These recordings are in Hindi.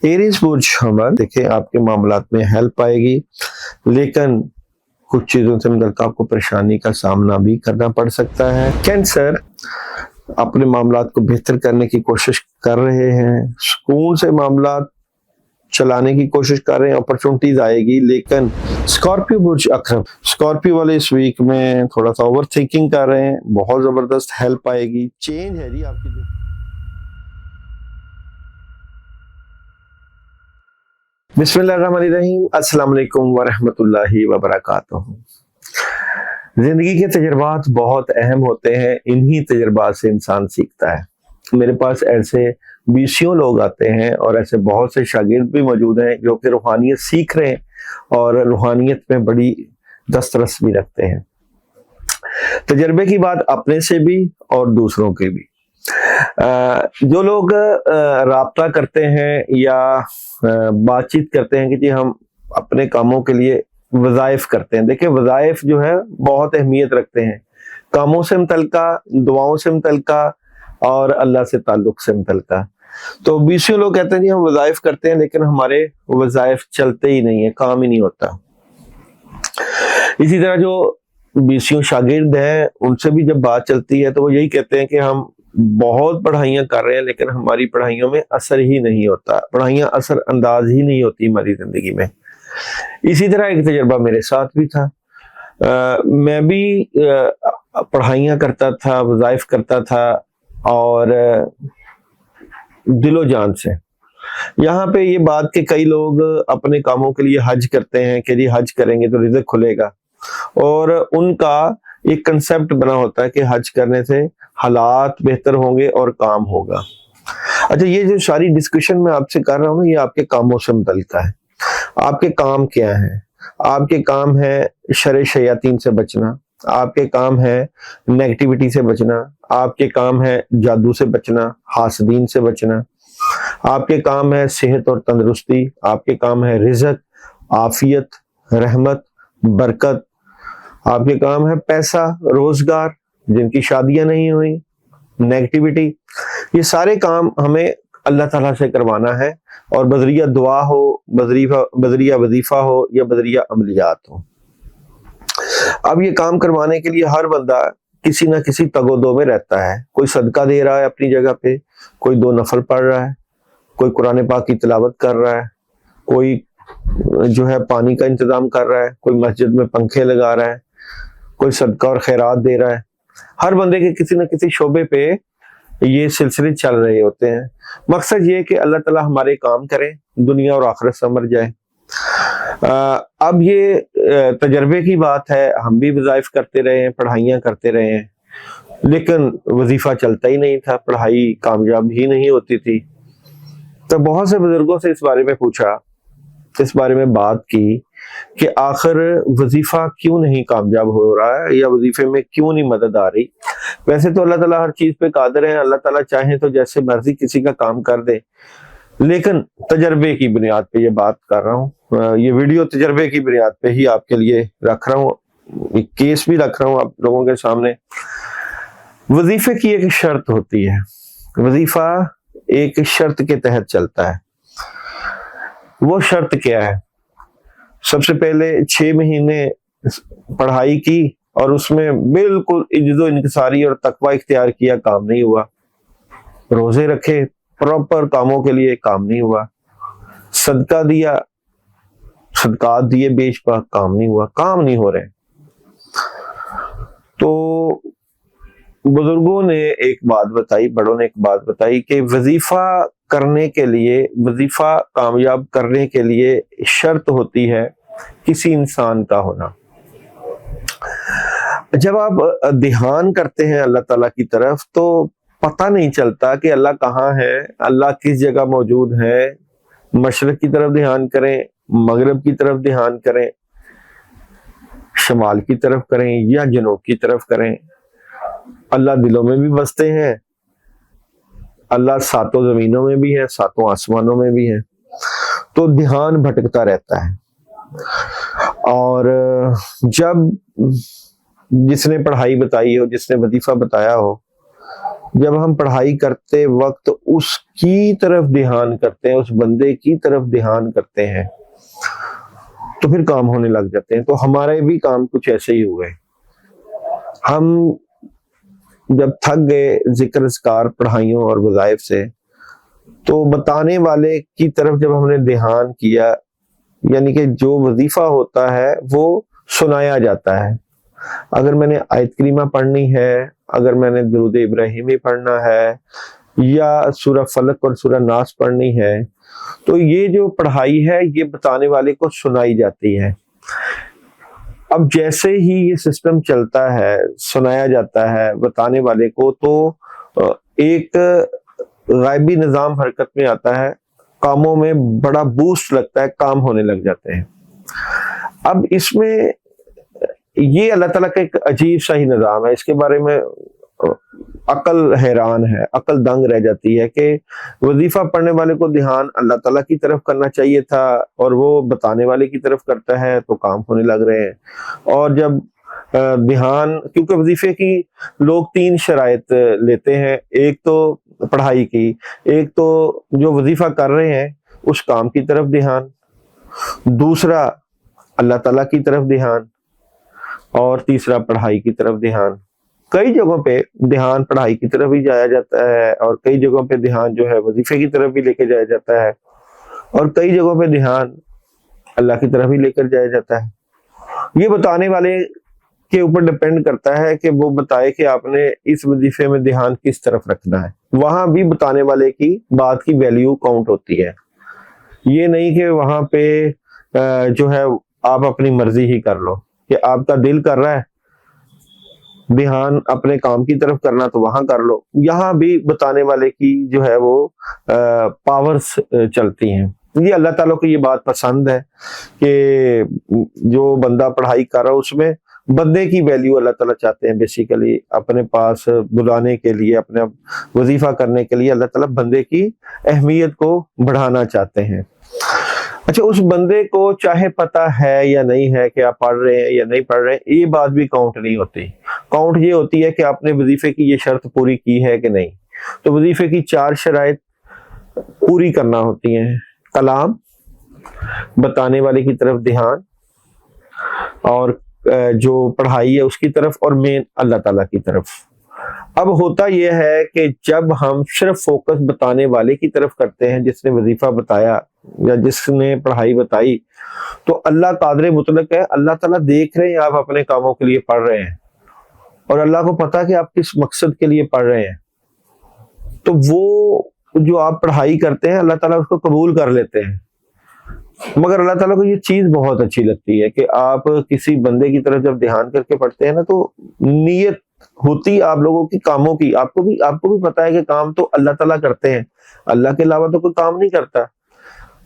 एरीज बुर्ज हमर देखिए आपके मामलात में हेल्प आएगी, लेकिन कुछ चीजों से मतलब आपको परेशानी का सामना भी करना पड़ सकता है। कैंसर अपने मामलात को बेहतर करने की कोशिश कर रहे हैं, सुकून से मामलात चलाने की कोशिश कर रहे हैं, अपॉर्चुनिटीज आएगी। लेकिन स्कॉर्पियो बुर्ज अक्रब, स्कॉर्पियो वाले इस वीक में थोड़ा सा ओवर थिंकिंग कर रहे हैं, बहुत जबरदस्त हेल्प आएगी। चेंज है जी आपकी। बिस्मिल्लाहिर्रहमानिर्रहीम, अस्सलाम वालेकुम वरहमतुल्लाहि वबरकातुहू। जिंदगी के तजुर्बात बहुत अहम होते हैं, इन्हीं तजुर्बात से इंसान सीखता है। मेरे पास ऐसे बीसियों लोग आते हैं और ऐसे बहुत से शागिर्द भी मौजूद हैं जो कि रूहानियत सीख रहे हैं और रूहानियत में बड़ी दस्तरस भी रखते हैं। तजर्बे की बात अपने से भी और दूसरों के भी। जो लोग राब्ता करते हैं या बातचीत करते हैं कि जी हम अपने कामों के लिए वज़ाइफ करते हैं। देखिए वज़ाइफ जो है बहुत अहमियत रखते हैं, कामों से मुतल्लिका, दुआओं से मुतल्लिका और अल्लाह से ताल्लुक से मुतल्लिका। तो बीसियों लोग कहते हैं जी हम वज़ाइफ करते हैं, लेकिन हमारे वज़ाइफ चलते ही नहीं है, काम ही नहीं होता। इसी तरह जो बीसियों शागिर्द हैं उनसे भी जब बात चलती है तो वो यही कहते हैं कि हम बहुत पढ़ाइयाँ कर रहे हैं, लेकिन हमारी पढ़ाइयों में असर ही नहीं होता, पढ़ाइयाँ असर अंदाज ही नहीं होती हमारी जिंदगी में। इसी तरह एक तजर्बा मेरे साथ भी था। मैं भी पढ़ाइयाँ करता था, वज़ाइफ करता था और दिलो जान से। यहाँ पे ये बात कि कई लोग अपने कामों के लिए हज करते हैं कि जी हज करेंगे तो रिज़्क खुलेगा, और उनका एक कंसेप्ट बना होता है कि हज करने से हालात बेहतर होंगे और काम होगा। अच्छा, ये जो सारी डिस्कशन मैं आपसे कर रहा हूँ ना, ये आपके कामों से मुतल्लिका है। आपके काम क्या है? आपके काम है शर शयातीन से बचना, आपके काम है नेगेटिविटी से बचना, आपके काम है जादू से बचना, हासदीन से बचना, आपके काम है सेहत और तंदुरुस्ती, आपके काम है रिज़्क, आफियत, रहमत, बरकत, आपके काम है पैसा, रोजगार, जिनकी शादियां नहीं हुई, नेगेटिविटी। ये सारे काम हमें अल्लाह ताला से करवाना है, और बदरिया दुआ हो, बदरिया वजीफा हो या बदरिया अमलियात हो। अब ये काम करवाने के लिए हर बंदा किसी ना किसी तगोदो में रहता है। कोई सदका दे रहा है अपनी जगह पे, कोई 2 नफल पढ़ रहा है, कोई कुरान पाक की तिलावत कर रहा है, कोई जो है पानी का इंतजाम कर रहा है, कोई मस्जिद में पंखे लगा रहा है, कोई सदका और खैरात दे रहा है। हर बंदे के किसी न किसी शोबे पे ये सिलसिले चल रहे होते हैं। मकसद ये कि अल्लाह ताला हमारे काम करे, दुनिया और आखिरत संवर जाए। अब ये तजर्बे की बात है, हम भी वज़ाइफ करते रहे हैं, पढ़ाइयाँ करते रहे हैं, लेकिन वजीफा चलता ही नहीं था, पढ़ाई कामयाब ही नहीं होती थी। तो बहुत से बुजुर्गों से इस बारे में पूछा, इस बारे में बात की कि आखिर वजीफा क्यों नहीं कामयाब हो रहा है, या वजीफे में क्यों नहीं मदद आ रही। वैसे तो अल्लाह ताला हर चीज पे कादिर है, अल्लाह ताला चाहे तो जैसे मर्जी किसी का काम कर दे, लेकिन तजर्बे की बुनियाद पे ये बात कर रहा हूँ। ये वीडियो तजर्बे की बुनियाद पे ही आपके लिए रख रहा हूँ, एक केस भी रख रहा हूँ आप लोगों के सामने। वजीफे की एक शर्त होती है, वजीफा एक शर्त के तहत चलता है। वो शर्त क्या है? सबसे पहले 6 महीने पढ़ाई की और उसमें बिल्कुल इज्जो इनकिसारी और तकवा इख्तियार किया, काम नहीं हुआ। रोजे रखे, प्रॉपर कामों के लिए, काम नहीं हुआ। सदका दिया, सदकात दिए बेशबा, काम नहीं हुआ, काम नहीं हो रहे। तो बुजुर्गों ने एक बात बताई, बड़ों ने एक बात बताई कि वजीफा करने के लिए, वजीफा कामयाब करने के लिए शर्त होती है किसी इंसान का होना। जब आप ध्यान करते हैं अल्लाह ताला की तरफ, तो पता नहीं चलता कि अल्लाह कहाँ है, अल्लाह किस जगह मौजूद है। मशरक की तरफ ध्यान करें, मगरब की तरफ ध्यान करें, शमाल की तरफ करें या जनूब की तरफ करें, अल्लाह दिलों में भी बसते हैं, अल्लाह सातों जमीनों में भी है, सातों आसमानों में भी है। तो ध्यान भटकता रहता है। और जब जिसने पढ़ाई बताई हो, जिसने वजीफा बताया हो, जब हम पढ़ाई करते वक्त उसकी तरफ ध्यान करते हैं, उस बंदे की तरफ ध्यान करते हैं, तो फिर काम होने लग जाते हैं। तो हमारे भी काम कुछ ऐसे ही हुए। हम जब थक गए जिक्र अस्कार पढ़ाइयों और वज़ाइफ से, तो बताने वाले की तरफ जब हमने ध्यान किया, यानी कि जो वजीफा होता है वो सुनाया जाता है। अगर मैंने आयत करीमा पढ़नी है, अगर मैंने दुरूद इब्राहिमी पढ़ना है, या सूरह फलक और सूरह नास पढ़नी है, तो ये जो पढ़ाई है ये बताने वाले को सुनाई जाती है। अब जैसे ही ये सिस्टम चलता है, सुनाया जाता है बताने वाले को, तो एक गायबी निजाम हरकत में आता है, कामों में बड़ा बूस्ट लगता है, काम होने लग जाते हैं। अब इसमें ये अल्लाह ताला का एक अजीब सा ही निजाम है, इसके बारे में अकल हैरान है, अकल दंग रह जाती है कि वजीफा पढ़ने वाले को ध्यान अल्लाह ताला की तरफ करना चाहिए था और वो बताने वाले की तरफ करता है, तो काम होने लग रहे हैं। और जब ध्यान, क्योंकि वजीफे की लोग 3 शराइत लेते हैं, एक तो पढ़ाई की, एक तो जो वजीफा कर रहे हैं उस काम की तरफ ध्यान, दूसरा अल्लाह ताला की तरफ ध्यान, और तीसरा पढ़ाई की तरफ ध्यान। कई जगहों पे ध्यान पढ़ाई की तरफ भी जाया जाता है, और कई जगहों पे ध्यान जो है वजीफे की तरफ भी लेके जाया जाता है, और कई जगहों पे ध्यान अल्लाह की तरफ भी लेकर जाया जाता है। ये बताने वाले के ऊपर डिपेंड करता है कि वो बताए कि आपने इस वजीफे में ध्यान किस तरफ रखना है। वहां भी बताने वाले की बात की वैल्यू काउंट होती है। ये नहीं कि वहां पे जो है आप अपनी मर्जी ही कर लो, कि आपका दिल कर रहा है ध्यान अपने काम की तरफ करना तो वहां कर लो। यहाँ भी बताने वाले की जो है वो पावर्स चलती हैं। ये अल्लाह ताला को ये बात पसंद है कि जो बंदा पढ़ाई कर रहा है उसमें बंदे की वैल्यू अल्लाह ताला चाहते हैं। बेसिकली अपने पास बुलाने के लिए, अपने वजीफा करने के लिए अल्लाह ताला बंदे की अहमियत को बढ़ाना चाहते हैं। अच्छा, उस बंदे को चाहे पता है या नहीं है कि आप पढ़ रहे हैं या नहीं पढ़ रहे हैं, ये बात भी काउंट नहीं होती। काउंट ये होती है कि आपने वजीफे की ये शर्त पूरी की है कि नहीं। तो वजीफे की 4 शराइत पूरी करना होती हैं: कलाम, बताने वाले की तरफ ध्यान, और जो पढ़ाई है उसकी तरफ, और मेन अल्लाह ताला की तरफ। अब होता यह है कि जब हम सिर्फ फोकस बताने वाले की तरफ करते हैं, जिसने वजीफा बताया या जिसने पढ़ाई बताई, तो अल्लाह कादिर मुतलक है, अल्लाह ताला देख रहे हैं आप अपने कामों के लिए पढ़ रहे हैं, और अल्लाह को पता है कि आप किस मकसद के लिए पढ़ रहे हैं। तो वो जो आप पढ़ाई करते हैं अल्लाह ताला उसको कबूल कर लेते हैं। मगर अल्लाह ताला को ये चीज बहुत अच्छी लगती है कि आप किसी बंदे की तरफ जब ध्यान करके पढ़ते हैं ना, तो नीयत होती आप लोगों की कामों की, आपको भी पता है कि काम तो अल्लाह ताला करते हैं, अल्लाह के अलावा तो कोई काम नहीं करता,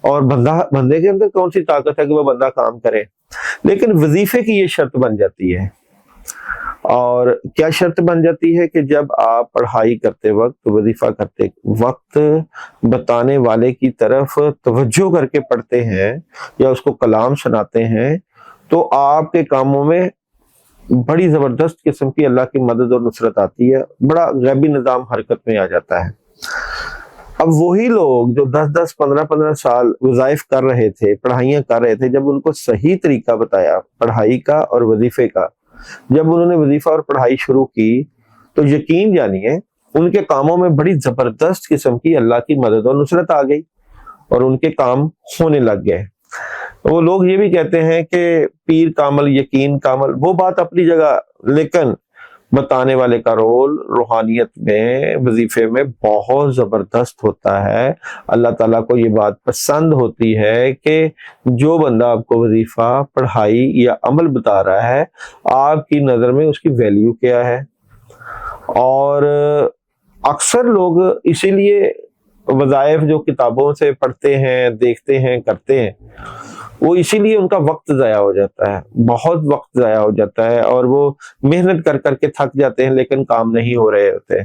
और बंदे के अंदर कौन सी ताकत है कि वो बंदा काम करे। लेकिन वजीफे की ये शर्त बन जाती है। और क्या शर्त बन जाती है कि जब आप पढ़ाई करते वक्त, वजीफा करते वक्त बताने वाले की तरफ तवज्जो करके पढ़ते हैं या उसको कलाम सुनाते हैं, तो आपके कामों में बड़ी जबरदस्त किस्म की अल्लाह की मदद और नुसरत आती है, बड़ा गैबी निजाम हरकत में आ जाता है। अब वही लोग जो 10-10, 15-15 साल वज़ाइफ कर रहे थे, पढ़ाइयाँ कर रहे थे, जब उनको सही तरीका बताया पढ़ाई का और वजीफे का, जब उन्होंने वजीफा और पढ़ाई शुरू की, तो यकीन जानिए उनके कामों में बड़ी जबरदस्त किस्म की अल्लाह की मदद और नुसरत आ गई, और उनके काम होने लग गए। वो लोग ये भी कहते हैं कि पीर कामल यकीन कामल, वो बात अपनी जगह, लेकिन बताने वाले का रोल रूहानियत में, वजीफे में बहुत जबरदस्त होता है। अल्लाह ताला को ये बात पसंद होती है कि जो बंदा आपको वजीफा, पढ़ाई या अमल बता रहा है, आपकी नजर में उसकी वैल्यू क्या है। और अक्सर लोग इसीलिए वज़ाइफ जो किताबों से पढ़ते हैं, देखते हैं, करते हैं, वो इसीलिए उनका वक्त जाया हो जाता है, बहुत वक्त जाया हो जाता है, और वो मेहनत कर करके थक जाते हैं, लेकिन काम नहीं हो रहे होते।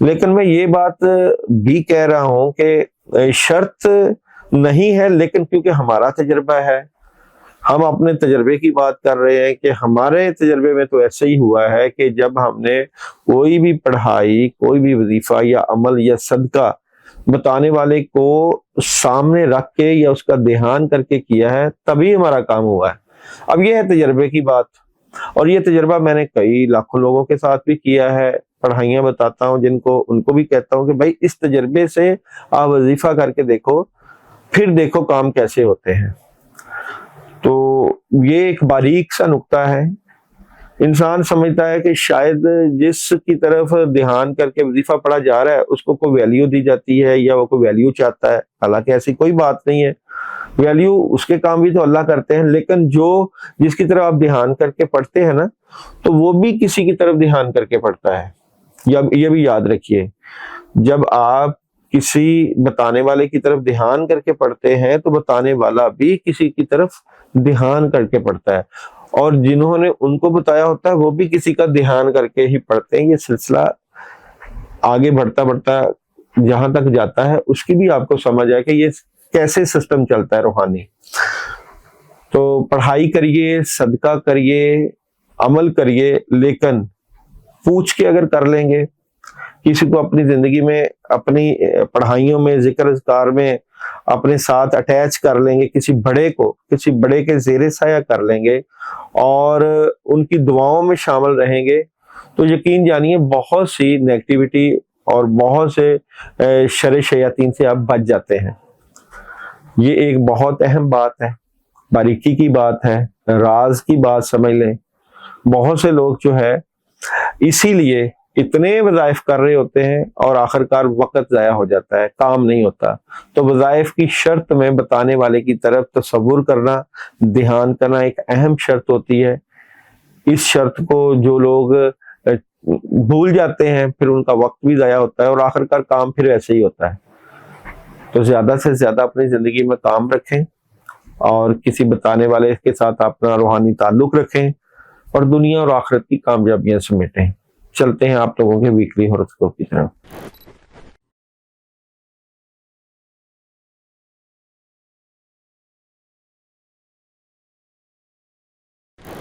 लेकिन मैं ये बात भी कह रहा हूं कि शर्त नहीं है, लेकिन क्योंकि हमारा तजुर्बा है, हम अपने तजर्बे की बात कर रहे हैं कि हमारे तजर्बे में तो ऐसे ही हुआ है कि जब हमने कोई भी पढ़ाई, कोई भी वजीफा या अमल या सदका बताने वाले को सामने रख के या उसका ध्यान करके किया है, तभी हमारा काम हुआ है। अब ये है तजर्बे की बात, और ये तजर्बा मैंने कई लाखों लोगों के साथ भी किया है। पढ़ाइयाँ बताता हूँ जिनको, उनको भी कहता हूँ कि भाई इस तजर्बे से आप वजीफा करके देखो, फिर देखो काम कैसे होते हैं। तो ये एक बारीक सा नुक्ता है। इंसान समझता है कि शायद जिसकी तरफ ध्यान करके वजीफा पढ़ा जा रहा है उसको कोई वैल्यू दी जाती है या वो कोई वैल्यू चाहता है, हालांकि ऐसी कोई बात नहीं है। वैल्यू उसके काम भी तो अल्लाह करते हैं, लेकिन जो जिसकी तरफ आप ध्यान करके पढ़ते हैं ना, तो वो भी किसी की तरफ ध्यान करके पढ़ता है। ये भी याद रखिए, जब आप किसी बताने वाले की तरफ ध्यान करके पढ़ते हैं तो बताने वाला भी किसी की तरफ ध्यान करके पढ़ता है, और जिन्होंने उनको बताया होता है वो भी किसी का ध्यान करके ही पढ़ते हैं। ये सिलसिला आगे बढ़ता बढ़ता जहां तक जाता है उसकी भी आपको समझ आए कि ये कैसे सिस्टम चलता है रूहानी। तो पढ़ाई करिए, सदका करिए, अमल करिए, लेकिन पूछ के अगर कर लेंगे, किसी को अपनी जिंदगी में, अपनी पढ़ाइयों में, जिक्र अज़कार में अपने साथ अटैच कर लेंगे, किसी बड़े के जेरे साया कर लेंगे और उनकी दुआओं में शामिल रहेंगे, तो यकीन जानिए बहुत सी नेगेटिविटी और बहुत से शर शयातीन से आप बच जाते हैं। ये एक बहुत अहम बात है, बारीकी की बात है, राज की बात समझ लें। बहुत से लोग जो है इसीलिए इतने वज़ाइफ कर रहे होते हैं और आखिरकार वक्त जाया हो जाता है, काम नहीं होता। तो वज़ाइफ की शर्त में बताने वाले की तरफ तसव्वुर करना, ध्यान करना एक अहम शर्त होती है। इस शर्त को जो लोग भूल जाते हैं, फिर उनका वक्त भी जाया होता है और आखिरकार काम फिर ऐसे ही होता है। तो ज्यादा से ज्यादा अपनी जिंदगी में काम रखें और किसी बताने वाले के साथ अपना रूहानी ताल्लुक रखें और दुनिया और आखिरत की कामयाबियां समेटें। चलते हैं आप लोगों के वीकली हॉरोस्कोप की तरफ।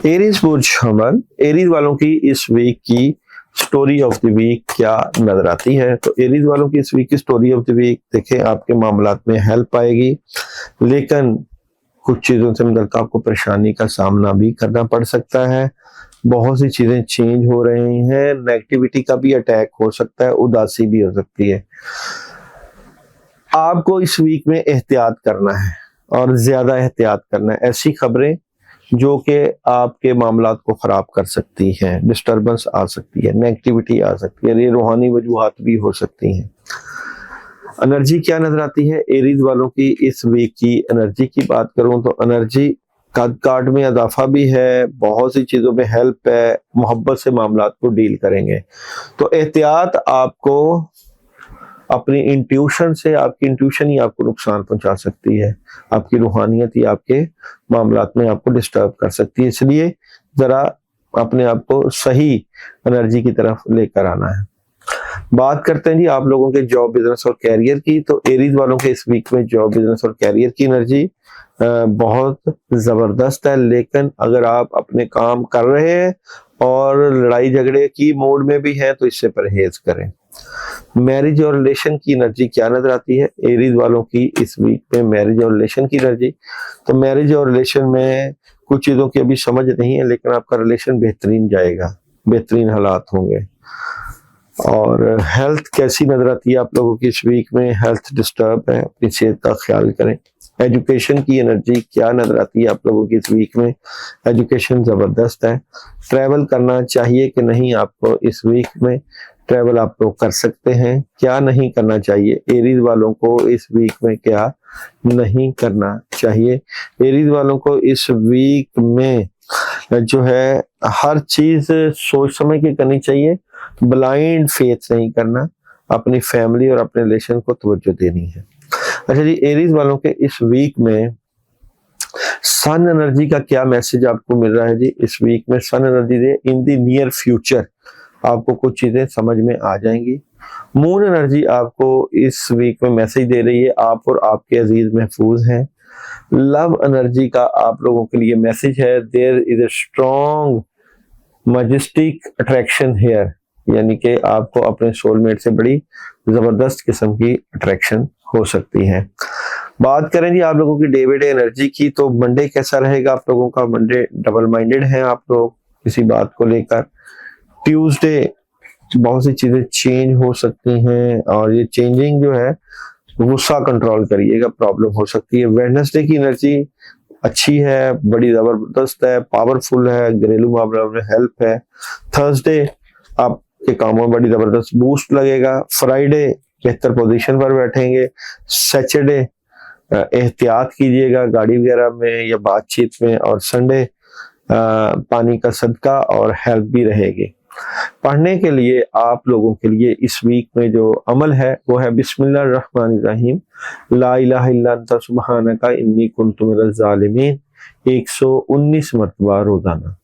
एरीज बुर्ज हमल, एरीज वालों की इस वीक की स्टोरी ऑफ द वीक क्या नजर आती है? तो एरीज वालों की इस वीक की स्टोरी ऑफ द वीक देखें, आपके मामलात में हेल्प आएगी, लेकिन कुछ चीजों से मतलब आपको परेशानी का सामना भी करना पड़ सकता है। बहुत सी चीजें चेंज हो रही हैं, नेगेटिविटी का भी अटैक हो सकता है, उदासी भी हो सकती है। आपको इस वीक में एहतियात करना है और ज्यादा एहतियात करना है। ऐसी खबरें जो कि आपके मामलात को खराब कर सकती हैं, डिस्टर्बेंस आ सकती है, नेगेटिविटी आ सकती है, ये रूहानी वजूहात भी हो सकती हैं। एनर्जी क्या नजर आती है एरीज वालों की इस वीक की? एनर्जी की बात करूं तो एनर्जी कद काट में इजाफा भी है, बहुत सी चीजों में हेल्प है, मोहब्बत से मामलात को डील करेंगे। तो एहतियात आपको अपनी इंट्यूशन से, आपकी इंट्यूशन ही आपको नुकसान पहुंचा सकती है, आपकी रूहानियत ही आपके मामलात में आपको डिस्टर्ब कर सकती है। इसलिए जरा अपने आप को सही एनर्जी की तरफ लेकर आना है। बात करते हैं जी आप लोगों के जॉब, बिजनेस और कैरियर की। तो एरीज वालों के इस वीक में जॉब, बिजनेस और कैरियर की एनर्जी बहुत जबरदस्त है, लेकिन अगर आप अपने काम कर रहे हैं और लड़ाई झगड़े की मोड में भी हैं तो इससे परहेज करें। मैरिज और रिलेशन की एनर्जी क्या नजर आती है एरीज वालों की इस वीक में? मैरिज और रिलेशन की एनर्जी, तो मैरिज और रिलेशन में कुछ चीजों की अभी समझ नहीं है, लेकिन आपका रिलेशन बेहतरीन जाएगा, बेहतरीन हालात होंगे। और हेल्थ कैसी नजर आती है आप लोगों की इस वीक में? हेल्थ डिस्टर्ब है, अपनी सेहत का ख्याल करें। एजुकेशन की एनर्जी क्या नजर आती है आप लोगों की इस वीक में? एजुकेशन जबरदस्त है। ट्रैवल करना चाहिए कि नहीं आपको इस वीक में? ट्रैवल आप लोग कर सकते हैं। क्या नहीं करना चाहिए एरीज वालों को इस वीक में? क्या नहीं करना चाहिए एरीज वालों को इस वीक में? जो है हर चीज सोच समझ के करनी चाहिए, ब्लाइंड फेथ नहीं करना, अपनी फैमिली और अपने रिलेशन को तवज्जो देनी है। अच्छा जी, एरीज वालों के इस वीक में सन एनर्जी का क्या मैसेज आपको मिल रहा है जी? इस वीक में सन एनर्जी दे इन द नियर फ्यूचर आपको कुछ चीजें समझ में आ जाएंगी। मून एनर्जी आपको इस वीक में मैसेज दे रही है आप और आपके अजीज महफूज हैं। लव एनर्जी का आप लोगों के लिए मैसेज है, there is a strong majestic attraction here, यानी कि आपको अपने सोलमेट से बड़ी जबरदस्त किस्म की अट्रैक्शन हो सकती है। बात करें जी आप लोगों की डे बाय डे एनर्जी की, तो मंडे कैसा रहेगा आप लोगों का। मंडे डबल माइंडेड है आप लोग किसी बात को लेकर। ट्यूसडे बहुत सी चीजें चेंज हो सकती हैं और ये चेंजिंग जो है गुस्सा कंट्रोल करिएगा, प्रॉब्लम हो सकती है। वेडनेसडे की एनर्जी अच्छी है, बड़ी जबरदस्त है, पावरफुल है, घरेलू मामलों में हेल्प है। थर्सडे आपके कामों में बड़ी जबरदस्त बूस्ट लगेगा। फ्राइडे बेहतर पोजीशन पर बैठेंगे। सैटरडे एहतियात कीजिएगा गाड़ी वगैरह में या बातचीत में। और संडे पानी का सदका और हेल्प भी रहेगी। पढ़ने के लिए आप लोगों के लिए इस वीक में जो अमल है वो है बिस्मिल्लाहिर्रहमानिर्रहीम ला इलाहा इल्ला अंता सुब्हानका इन्नी कुन्तु मिनज़ ज़ालिमीन 119 मरतबा रोजाना।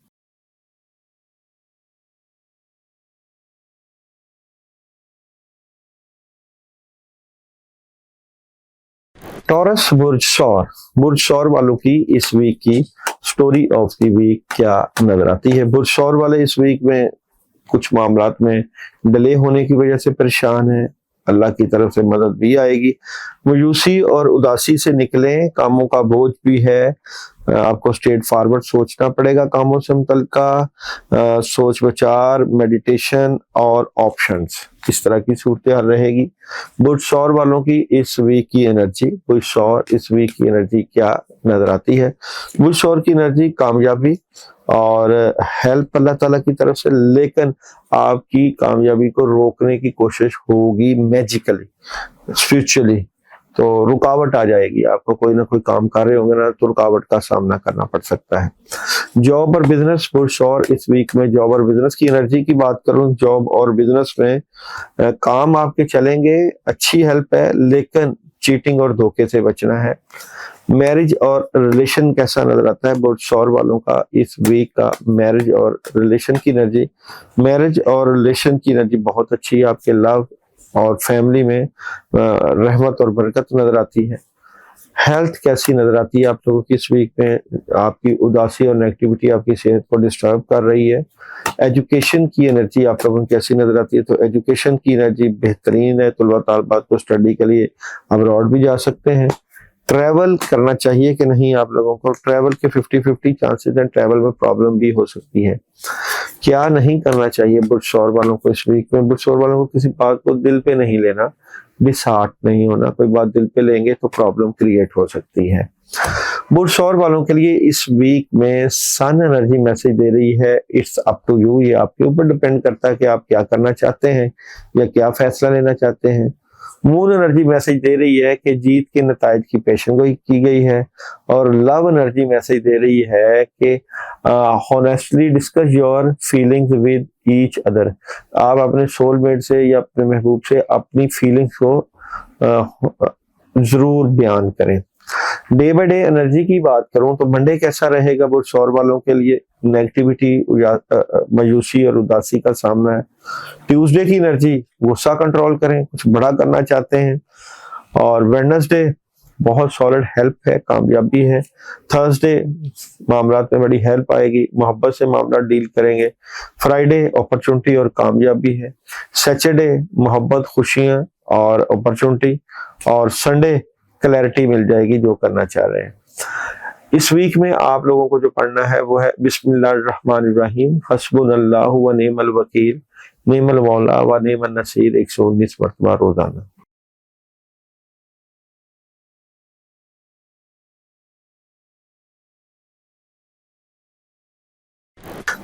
टॉरस बुर्ज सौर वालों की इस वीक की स्टोरी ऑफ द वीक क्या नजर आती है। बुर्ज सौर वाले इस वीक में कुछ मामलात में डिले होने की वजह से परेशान है, अल्लाह की तरफ से मदद भी आएगी। मायूसी और उदासी से निकलें, कामों का बोझ भी है, आपको स्ट्रेट फॉरवर्ड सोचना पड़ेगा कामों से मुतल्लिका सोच विचार, मेडिटेशन और ऑप्शंस, इस तरह की सूरत हाल रहेगी। बुर्ज सौर वालों की इस वीक की एनर्जी, बुर्ज सौर इस वीक की एनर्जी क्या नजर आती है। बुर्ज सौर की एनर्जी कामयाबी और हेल्प अल्लाह ताला की तरफ से, लेकिन आपकी कामयाबी को रोकने की कोशिश होगी मैजिकली, स्पिरिचुअली, तो रुकावट आ जाएगी। आपको कोई ना कोई काम कर रहे होंगे ना तो रुकावट का सामना करना पड़ सकता है। जॉब और बिजनेस बुर्ज सौर इस वीक में जॉब और बिजनेस की एनर्जी की बात करूं, जॉब और बिजनेस में काम आपके चलेंगे, अच्छी हेल्प है, लेकिन चीटिंग और धोखे से बचना है। मैरिज और रिलेशन कैसा नजर आता है बुर्ज सौर वालों का इस वीक का। मैरिज और रिलेशन की एनर्जी, मैरिज और रिलेशन की एनर्जी बहुत अच्छी है। आपके लव और फैमिली में रहमत और बरकत नजर आती है। हेल्थ कैसी नजर आती है आप लोगों की इस वीक में। आपकी उदासी और नेगेटिविटी आपकी सेहत को डिस्टर्ब कर रही है। एजुकेशन की एनर्जी आप लोगों की कैसी नजर आती है, तो एजुकेशन की एनर्जी बेहतरीन है। तुलबा तालबात को स्टडी के लिए अब्रॉड भी जा सकते हैं। ट्रैवल करना चाहिए कि नहीं आप लोगों को, ट्रैवल के 50-50 चांसेस हैं, ट्रैवल में प्रॉब्लम भी हो सकती है। क्या नहीं करना चाहिए बुर्ज सौर वालों को इस वीक में। बुर्ज सौर वालों को किसी बात को दिल पे नहीं लेना, डिसहार्ट नहीं होना। कोई बात दिल पे लेंगे तो प्रॉब्लम क्रिएट हो सकती है। बुर्ज सौर वालों के लिए इस वीक में सन एनर्जी मैसेज दे रही है, इट्स अप टू यू, ये आपके ऊपर डिपेंड करता है कि आप क्या करना चाहते हैं या क्या फैसला लेना चाहते हैं। मून एनर्जी मैसेज दे रही है कि जीत के नतायज की पेशन गोई की गई है। और लव एनर्जी मैसेज दे रही है कि honestly discuss your feelings with each other, आप अपने सोलमेट से या अपने महबूब से अपनी फीलिंग्स को जरूर बयान करें। डे बाय डे एनर्जी की बात करूं तो मंडे कैसा रहेगा बुर्ज सौर वालों के लिए। नेगेटिविटी, मायूसी और उदासी का सामना है। ट्यूसडे की एनर्जी, गुस्सा कंट्रोल करें, कुछ बड़ा करना चाहते हैं। और वेडनेसडे बहुत सॉलिड हेल्प है, कामयाबी है। थर्सडे मामलात में बड़ी हेल्प आएगी, मोहब्बत से मामला डील करेंगे। फ्राइडे अपॉर्चुनिटी और कामयाबी है। सैटरडे मोहब्बत, खुशियां और अपॉर्चुनिटी। और संडे क्लैरिटी मिल जाएगी जो करना चाह रहे हैं। इस वीक में आप लोगों को जो पढ़ना है वो है बिस्मिल्लाहिर्रहमानिर्रहीम हस्बुनल्लाहु व निअमल वकील निअमल मौला व निअमन नसीर 119 मरतबा रोजाना।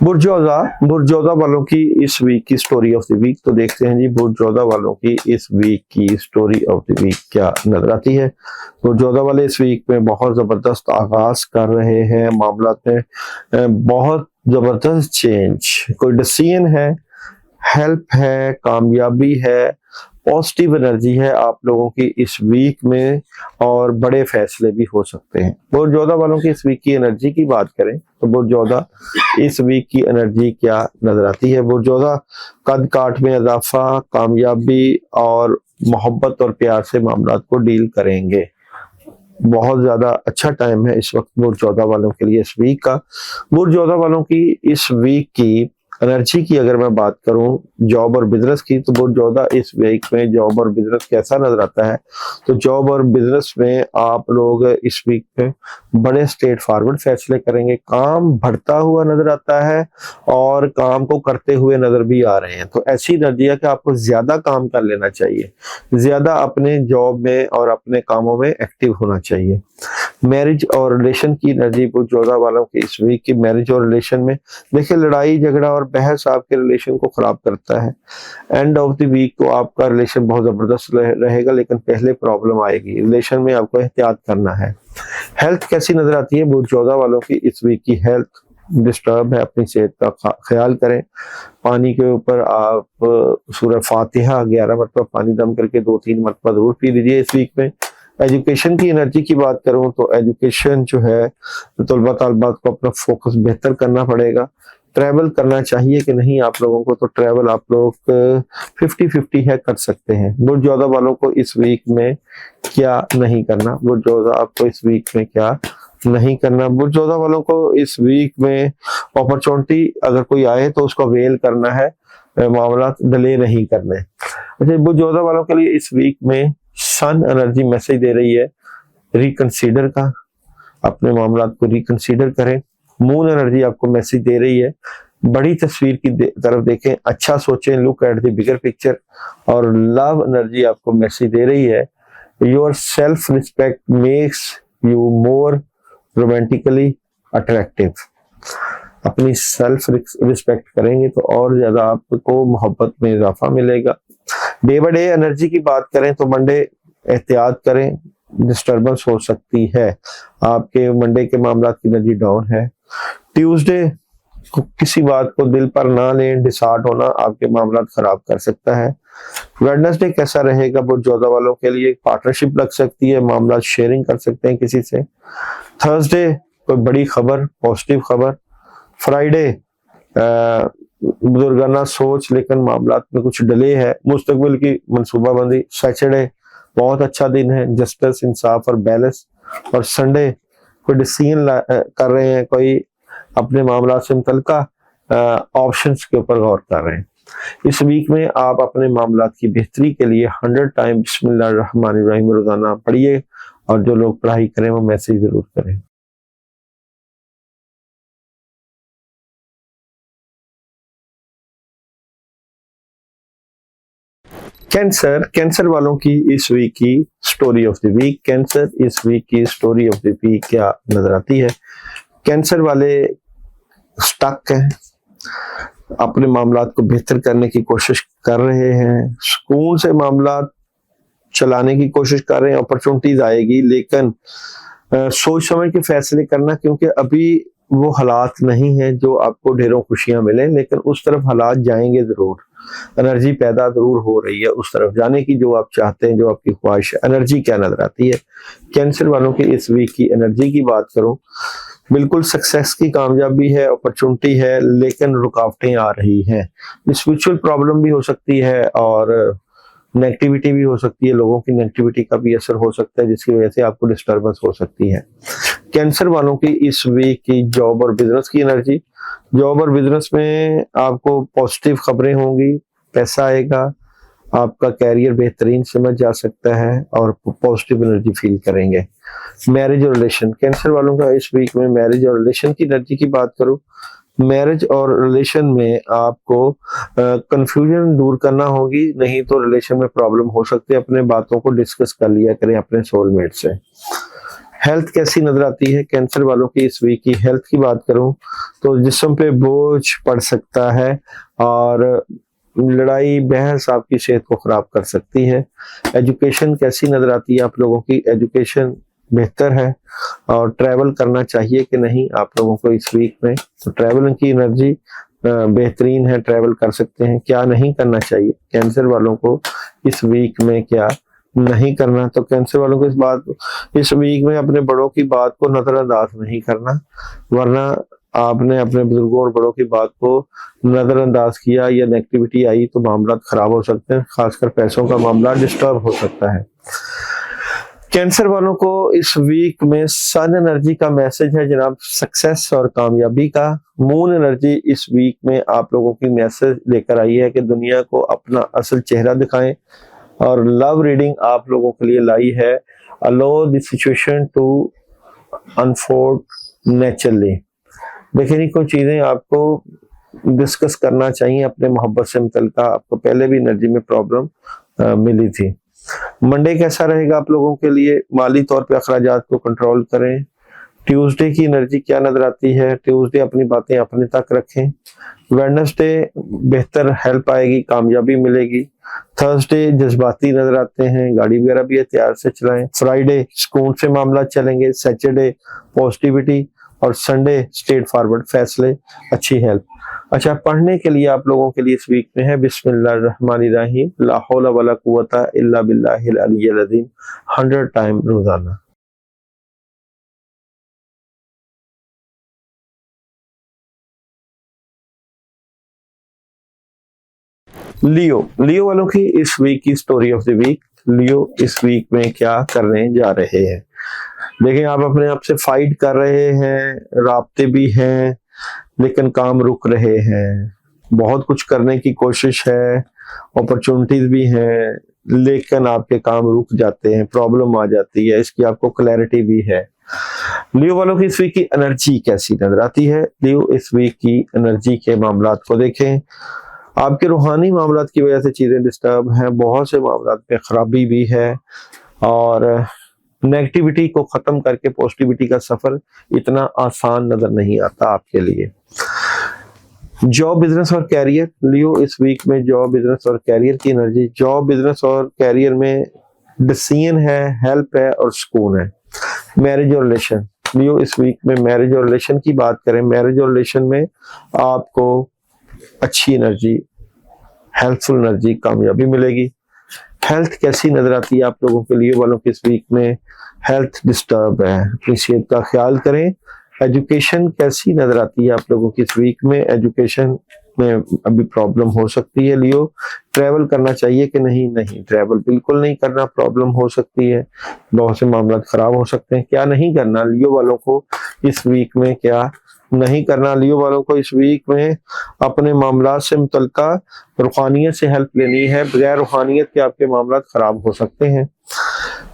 बुर्जोदा वालों की इस वीक की स्टोरी ऑफ द वीक, तो देखते हैं जी बुर्जोदा वालों की इस वीक की स्टोरी ऑफ द वीक क्या नजर आती है। बुर्जोदा वाले इस वीक में बहुत जबरदस्त आगाज कर रहे हैं, मामलात में बहुत जबरदस्त चेंज, कोई डिसीजन है, हेल्प है, कामयाबी है, पॉजिटिव एनर्जी है आप लोगों की इस वीक में और बड़े फैसले भी हो सकते हैं। बुर्ज 14 वालों की इस वीक की एनर्जी की बात करें तो बुर्ज 14 इस वीक की एनर्जी क्या नजर आती है। बुर्ज 14 कद काठ में इजाफा, कामयाबी और मोहब्बत और प्यार से मामला को डील करेंगे। बहुत ज्यादा अच्छा टाइम है इस वक्त बुर्ज 14 वालों के लिए इस वीक का। बुर्ज 14 वालों की इस वीक की एनर्जी की अगर मैं बात करूं जॉब और बिजनेस की, तो बुर्ज 14 इस वीक में जॉब और बिजनेस कैसा नजर आता है। तो जॉब और बिजनेस में आप लोग इस वीक में बड़े स्ट्रेट फॉरवर्ड फैसले करेंगे, काम बढ़ता हुआ नजर आता है और काम को करते हुए नजर भी आ रहे हैं। तो ऐसी एनर्जी है कि आपको ज्यादा काम कर लेना चाहिए, ज्यादा अपने जॉब में और अपने कामों में एक्टिव होना चाहिए। मैरिज और रिलेशन की एनर्जी बुर्ज 14 वालों की इस वीक की मैरिज और रिलेशन में देखिए, लड़ाई झगड़ा और बहस आपके रिलेशन को खराब करता है। एंड ऑफ द वीक तो आपका रिलेशन बहुत जबरदस्त रहेगा, लेकिन पहले प्रॉब्लम आएगी। रिलेशन में आपको एहतियात करना है। हेल्थ कैसी नजर आती है बुर्ज 14 वालों की इस वीक की हेल्थ डिस्टर्ब है, अपनी सेहत का ख्याल करें। पानी के ऊपर आप सूरह फातिहा 11 मरतबा पानी दम करके 2-3 मरतबा जरूर पी लीजिए इस वीक में। एजुकेशन की एनर्जी की बात करूं तो एजुकेशन जो है तलबा तालबात को अपना फोकस बेहतर करना पड़ेगा। ट्रैवल करना चाहिए कि नहीं आप लोगों को, तो ट्रैवल आप लोग 50-50 है कर सकते हैं। बुर्ज 14 वालों को इस वीक में क्या नहीं करना, बुर्ज 14 आपको इस वीक में क्या नहीं करना। बुर्ज 14 वालों को इस वीक में अपॉर्चुनिटी अगर कोई आए तो उसको अवेल करना है, मामला डिले नहीं करने। अच्छा, बुर्ज 14 वालों के लिए इस वीक में सन एनर्जी मैसेज दे रही है रिकंसीडर का, अपने मामला को रिकंसीडर करें। मून एनर्जी आपको मैसेज दे रही है बड़ी तस्वीर की तरफ देखें, अच्छा सोचें, look at the bigger picture. और लव एनर्जी आपको मैसेज दे रही है your self respect makes you more romantically attractive. अपनी सेल्फ रिस्पेक्ट करेंगे तो और ज्यादा आपको मोहब्बत में इजाफा मिलेगा। डे बाय डे एनर्जी की बात करें तो मंडे एहतियात करें, डिस्टर्बेंस हो सकती है। आपके मंडे के मामला की एनर्जी डाउन है। ट्यूसडे को किसी बात को दिल पर ना लें, डिसहार्ट होना आपके मामला खराब कर सकता है। वेडनेसडे कैसा रहेगा बुर्ज 14 वालों के लिए, पार्टनरशिप लग सकती है, मामला शेयरिंग कर सकते हैं किसी से। थर्सडे कोई बड़ी खबर, पॉजिटिव खबर। फ्राइडे बुजुर्गाना सोच लेकिन मामला में कुछ डिले है, मुस्तकबिल की मंसूबाबंदी। सैटरडे बहुत अच्छा दिन है, जस्टिस, इंसाफ और बैलेंस। और संडे कोई डिसीजन कर रहे हैं, कोई अपने मामला से मुतल्लिका ऑप्शंस के ऊपर गौर कर रहे हैं। इस वीक में आप अपने मामला की बेहतरी के लिए 100 टाइम बिस्मिल्लाहिर्रहमानिर्रहीम रोजाना पढ़िए, और जो लोग पढ़ाई करें वो मैसेज जरूर करें। कैंसर वालों की इस वीक की story of the week, Cancer इस वीक की स्टोरी ऑफ द वीक क्या नजर आती है। कैंसर वाले स्टक हैं, अपने मामलात को बेहतर करने की कोशिश कर रहे हैं, सुकून से मामला चलाने की कोशिश कर रहे हैं। अपॉर्चुनिटीज आएगी, लेकिन सोच समझ के फैसले करना, क्योंकि अभी वो हालात नहीं है जो आपको ढेरों खुशियां मिले, लेकिन उस तरफ हालात जाएंगे जरूर। एनर्जी पैदा जरूर हो रही है उस तरफ जाने की जो आप चाहते हैं, जो आपकी ख्वाहिश है। एनर्जी क्या नजर आती है कैंसर वालों की इस वीक की एनर्जी की बात करूं, बिल्कुल सक्सेस की कामयाबी है, अपॉर्चुनिटी है, लेकिन रुकावटें आ रही हैं। स्पिरिचुअल प्रॉब्लम भी हो सकती है और नेगेटिविटी भी हो सकती है, लोगों की नेगेटिविटी का भी असर हो सकता है, जिसकी वजह से आपको डिस्टर्बेंस हो सकती है। कैंसर वालों की इस वीक की जॉब और बिजनेस की एनर्जी, जॉब और बिजनेस में आपको पॉजिटिव खबरें होंगी, पैसा आएगा, आपका कैरियर बेहतरीन समझ जा सकता है और पॉजिटिव एनर्जी फील करेंगे। मैरिज और रिलेशन, कैंसर वालों का इस वीक में मैरिज और रिलेशन की एनर्जी की बात करूं, मैरिज और रिलेशन में आपको कंफ्यूजन दूर करना होगी, नहीं तो रिलेशन में प्रॉब्लम हो सकती है। अपने बातों को डिस्कस कर लिया करें अपने सोलमेट से। हेल्थ कैसी नजर आती है कैंसर वालों की इस वीक की हेल्थ की बात करूं तो जिस्म पे बोझ पड़ सकता है और लड़ाई बहस आपकी सेहत को खराब कर सकती है। एजुकेशन कैसी नजर आती है आप लोगों की, एजुकेशन बेहतर है और ट्रैवल करना चाहिए कि नहीं आप लोगों को इस वीक में, तो ट्रैवल की एनर्जी बेहतरीन है, ट्रैवल कर सकते हैं। क्या नहीं करना चाहिए कैंसर वालों को इस वीक में क्या नहीं करना। तो कैंसर वालों को इस वीक में अपने बड़ों की बात को नजरअंदाज नहीं करना, वरना आपने अपने बुजुर्गों और बड़ों की बात को नजरअंदाज किया या नेगेटिविटी आई तो मामला खराब हो सकते हैं, खासकर पैसों का मामला डिस्टर्ब हो सकता है। कैंसर वालों को इस वीक में सन एनर्जी का मैसेज है जनाब, सक्सेस और कामयाबी का। मून एनर्जी इस वीक में आप लोगों की मैसेज लेकर आई है कि दुनिया को अपना असल चेहरा दिखाएं, और लव रीडिंग आप लोगों के लिए लाई है, allow the situation to unfold naturally. देखिए कोई चीजें आपको डिस्कस करना चाहिए अपने मोहब्बत से मुतल्लिका, आपको पहले भी एनर्जी में प्रॉब्लम मिली थी। मंडे कैसा रहेगा आप लोगों के लिए? माली तौर पे अखराजात को कंट्रोल करें। ट्यूसडे की एनर्जी क्या नजर आती है? ट्यूसडे अपनी बातें अपने तक रखें। वेडनेसडे बेहतर हेल्प आएगी, कामयाबी मिलेगी। थर्सडे जज्बाती नजर आते हैं, गाड़ी वगैरह भी एहतियात से चलाएं। फ्राइडे सुकून से मामला चलेंगे। सैटरडे पॉजिटिविटी, और संडे स्ट्रेट फॉरवर्ड फैसले, अच्छी हेल्प। अच्छा, पढ़ने के लिए आप लोगों के लिए इस वीक में है बिस्मिल्लाहिर्रहमानिर्रहीम, ला हौला वला कुव्वता इल्ला बिल्लाहिल अलिय्यिल अज़ीम 100 टाइम रोजाना। लियो वालों की इस वीक की स्टोरी ऑफ द वीक। लियो इस वीक में क्या करने जा रहे हैं? देखिए, आप अपने आप से फाइट कर रहे हैं, राब्ते भी हैं, लेकिन काम रुक रहे हैं। बहुत कुछ करने की कोशिश है, अपॉर्चुनिटीज भी हैं, लेकिन आपके काम रुक जाते हैं, प्रॉब्लम आ जाती है, इसकी आपको क्लैरिटी भी है। लियो वालों की इस वीक की एनर्जी कैसी नजर आती है? लियो इस वीक की एनर्जी के मामलात को देखें। आपके रूहानी मामलात की वजह से चीजें डिस्टर्ब हैं, बहुत से मामलात में खराबी भी है, और नेगेटिविटी को खत्म करके पॉजिटिविटी का सफर इतना आसान नजर नहीं आता आपके लिए। जॉब, बिजनेस और कैरियर। लियो इस वीक में जॉब, बिजनेस और कैरियर की एनर्जी। जॉब, बिजनेस और कैरियर में डिसीजन है, हेल्प है और सुकून है। मैरिज और रिलेशन। लियो इस वीक में मैरिज और रिलेशन की बात करें, मैरिज और रिलेशन में आपको अच्छी एनर्जी, हेल्पफुल एनर्जी, कामयाबी मिलेगी। हेल्थ कैसी नजर आती है आप लोगों के लिए वालों के इस वीक में? हेल्थ डिस्टर्ब है, अपनी सेहत का ख्याल करें। एजुकेशन कैसी नजर आती है आप लोगों की इस वीक में? एजुकेशन में अभी प्रॉब्लम हो सकती है। लियो, ट्रैवल करना चाहिए कि नहीं? नहीं, ट्रैवल बिल्कुल नहीं करना, प्रॉब्लम हो सकती है, बहुत से मामला खराब हो सकते हैं। क्या नहीं करना लियो वालों को इस वीक में? क्या नहीं करना लियो वालों को इस वीक में? अपने मामला से मुतल्लिका रूहानियत से हेल्प लेनी है, बगैर रूहानियत के आपके मामला खराब हो सकते हैं।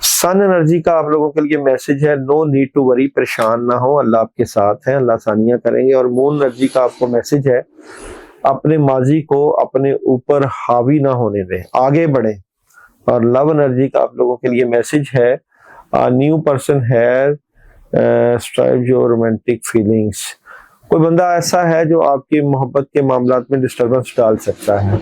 सन एनर्जी का आप लोगों के लिए मैसेज है, नो नीड टू वरी, परेशान ना हो, अल्लाह आपके साथ है, अल्लाह आसानियां करेंगे। और मून एनर्जी का आपको मैसेज है, अपने माजी को अपने ऊपर हावी ना होने दें, आगे बढ़े। और लव एनर्जी का आप लोगों के लिए मैसेज है, न्यू पर्सन है स्ट्राइव योर रोमांटिक फीलिंग्स। कोई बंदा ऐसा है जो आपकी मोहब्बत के मामलात में डिस्टर्बेंस डाल सकता है।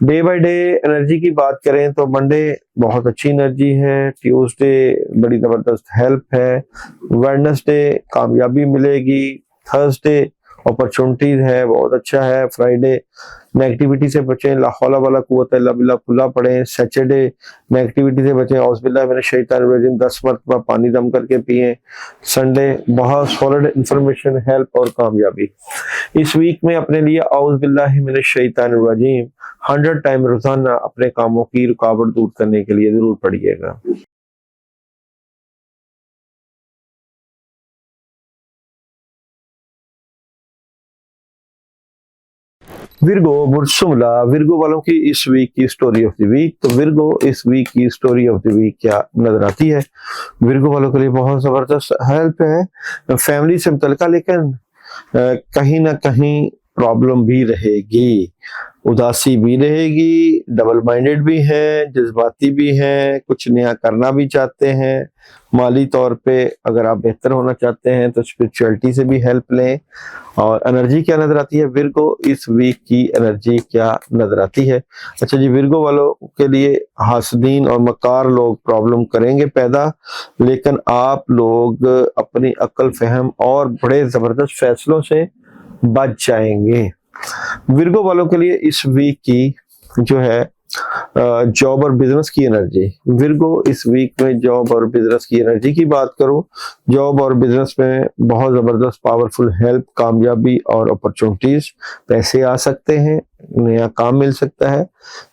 डे बाय डे एनर्जी की बात करें तो मंडे बहुत अच्छी एनर्जी है, ट्यूसडे बड़ी जबरदस्त हेल्प है, वेडनेसडे कामयाबी मिलेगी, थर्सडे अपॉर्चुनिटीज है, बहुत अच्छा है, फ्राइडे नेगेटिविटी से बचें, ला हौला वला कुव्वता इल्ला बिल्लाह खुला पढ़ें, सैटरडे नेगेटिविटी से बचें, औज़ बिल्लाहि मिनश शैतानिर रजीम 10 मरतबा पानी दम करके पिएं, संडे बहुत सॉलिड इंफॉर्मेशन, हेल्प और कामयाबी। इस वीक में अपने लिए औज़ बिल्लाहि मिनश शैतानिर रजीम 100 टाइम रोजाना अपने कामों की रुकावट दूर करने के लिए जरूर पढ़िएगा। विर्गो बुर्सुमला, विर्गो वालों की इस वीक की स्टोरी ऑफ द वीक। तो विर्गो इस वीक की स्टोरी ऑफ द वीक क्या नजर आती है? विर्गो वालों के लिए बहुत जबरदस्त हेल्प है फैमिली से मुतल्लिका, लेकिन कहीं ना कहीं प्रॉब्लम भी रहेगी, उदासी भी रहेगी, डबल माइंडेड भी हैं, जज्बाती भी हैं, कुछ नया करना भी चाहते हैं। माली तौर पे अगर आप बेहतर होना चाहते हैं तो स्पिरिचुअलिटी से भी हेल्प लें। और एनर्जी क्या नजर आती है विर्गो इस वीक की? एनर्जी क्या नजर आती है? अच्छा जी, विर्गो वालों के लिए हासदीन और मकार लोग प्रॉब्लम करेंगे पैदा, लेकिन आप लोग अपनी अक्ल फहम और बड़े जबरदस्त फैसलों से बच जाएंगे। विर्गो वालों के लिए इस वीक की जो है जॉब और बिजनेस की एनर्जी, विर्गो इस वीक में जॉब और बिजनेस की एनर्जी की बात करूं, जॉब और बिजनेस में बहुत जबरदस्त पावरफुल हेल्प, कामयाबी और अपॉर्चुनिटीज, पैसे आ सकते हैं, नया काम मिल सकता है।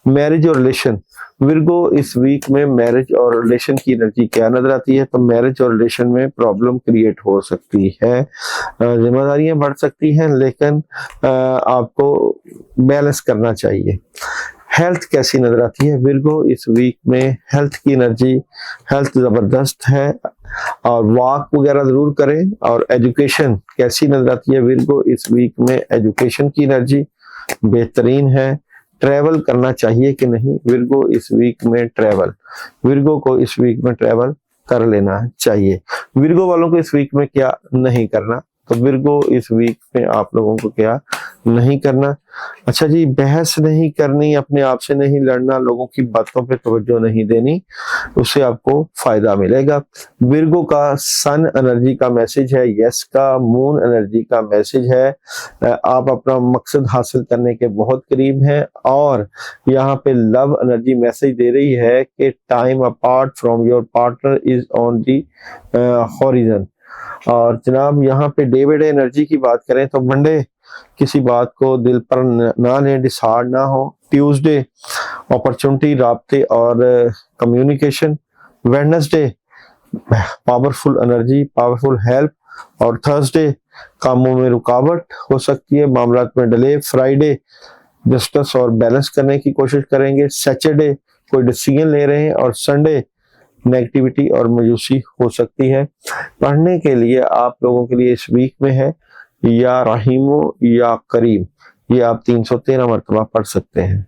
मैरिज और रिलेशन, विर्गो इस वीक में मैरिज और रिलेशन की एनर्जी क्या नजर आती है? तो मैरिज और रिलेशन में प्रॉब्लम क्रिएट हो सकती है, जिम्मेदारियां बढ़ सकती हैं, लेकिन आपको बैलेंस करना चाहिए। हेल्थ कैसी नजर आती है विर्गो इस वीक में? हेल्थ की एनर्जी, हेल्थ जबरदस्त है और वॉक वगैरह जरूर करें। और एजुकेशन कैसी नजर आती है विर्गो इस वीक में? एजुकेशन की एनर्जी बेहतरीन है। ट्रैवल करना चाहिए कि नहीं विर्गो इस वीक में? ट्रैवल, विर्गो को इस वीक में ट्रैवल कर लेना चाहिए। विर्गो वालों को इस वीक में क्या नहीं करना? तो विर्गो इस वीक में आप लोगों को क्या नहीं करना? अच्छा जी, बहस नहीं करनी, अपने आप से नहीं लड़ना, लोगों की बातों पे तवज्जो नहीं देनी, उससे आपको फायदा मिलेगा। विर्गो का सन एनर्जी का मैसेज है यस का, मून एनर्जी का मैसेज है आप अपना मकसद हासिल करने के बहुत करीब हैं। और यहाँ पे लव एनर्जी मैसेज दे रही है कि time apart from your partner is on the horizon. और जनाब यहाँ पे डे बाय डे एनर्जी की बात करें तो मंडे किसी बात को दिल पर ना लें, डिसहार्ड ना हो। ट्यूसडे अपॉर्चुनिटी, राब्ते और communication. Wednesday powerful energy, powerful help. और थर्सडे कामों में रुकावट हो सकती है, मामलात में डिले। फ्राइडे जस्टिस और बैलेंस करने की कोशिश करेंगे। सैटरडे कोई डिसीजन ले रहे हैं। और संडे नेगेटिविटी और मायूसी हो सकती है। पढ़ने के लिए आप लोगों के लिए इस वीक में है या रहीमो या करीम, ये आप 313 मरतबा पढ़ सकते हैं।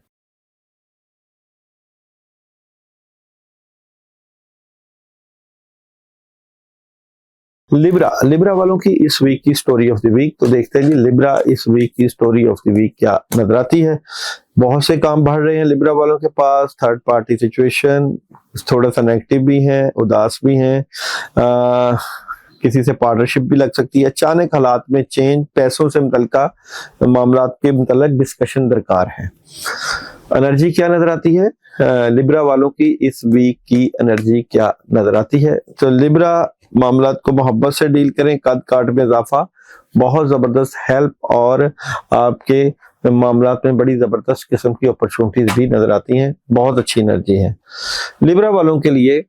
लिब्रा, लिब्रा वालों की इस वीक की स्टोरी ऑफ द वीक, तो देखते हैं जी लिब्रा इस वीक की स्टोरी ऑफ द वीक क्या नजर आती है। बहुत से काम बढ़ रहे हैं लिब्रा वालों के पास, थर्ड पार्टी सिचुएशन थोड़ा सा नेगेटिव भी है, उदास भी है, किसी से पार्टनरशिप भी लग सकती है, अचानक हालात में चेंज, पैसों से मुतल्लिका मामलात के मुतल्लिक डिस्कशन दरकार है। एनर्जी क्या नजर आती है लिब्रा वालों की इस वीक की एनर्जी क्या नजर आती है? तो लिब्रा मामलात को मोहब्बत से डील करें, कद काट में इजाफा, बहुत जबरदस्त हेल्प और आपके मामलात में बड़ी जबरदस्त किस्म की अपॉर्चुनिटीज भी नजर आती हैं, बहुत अच्छी एनर्जी है। लिब्रा वालों के लिए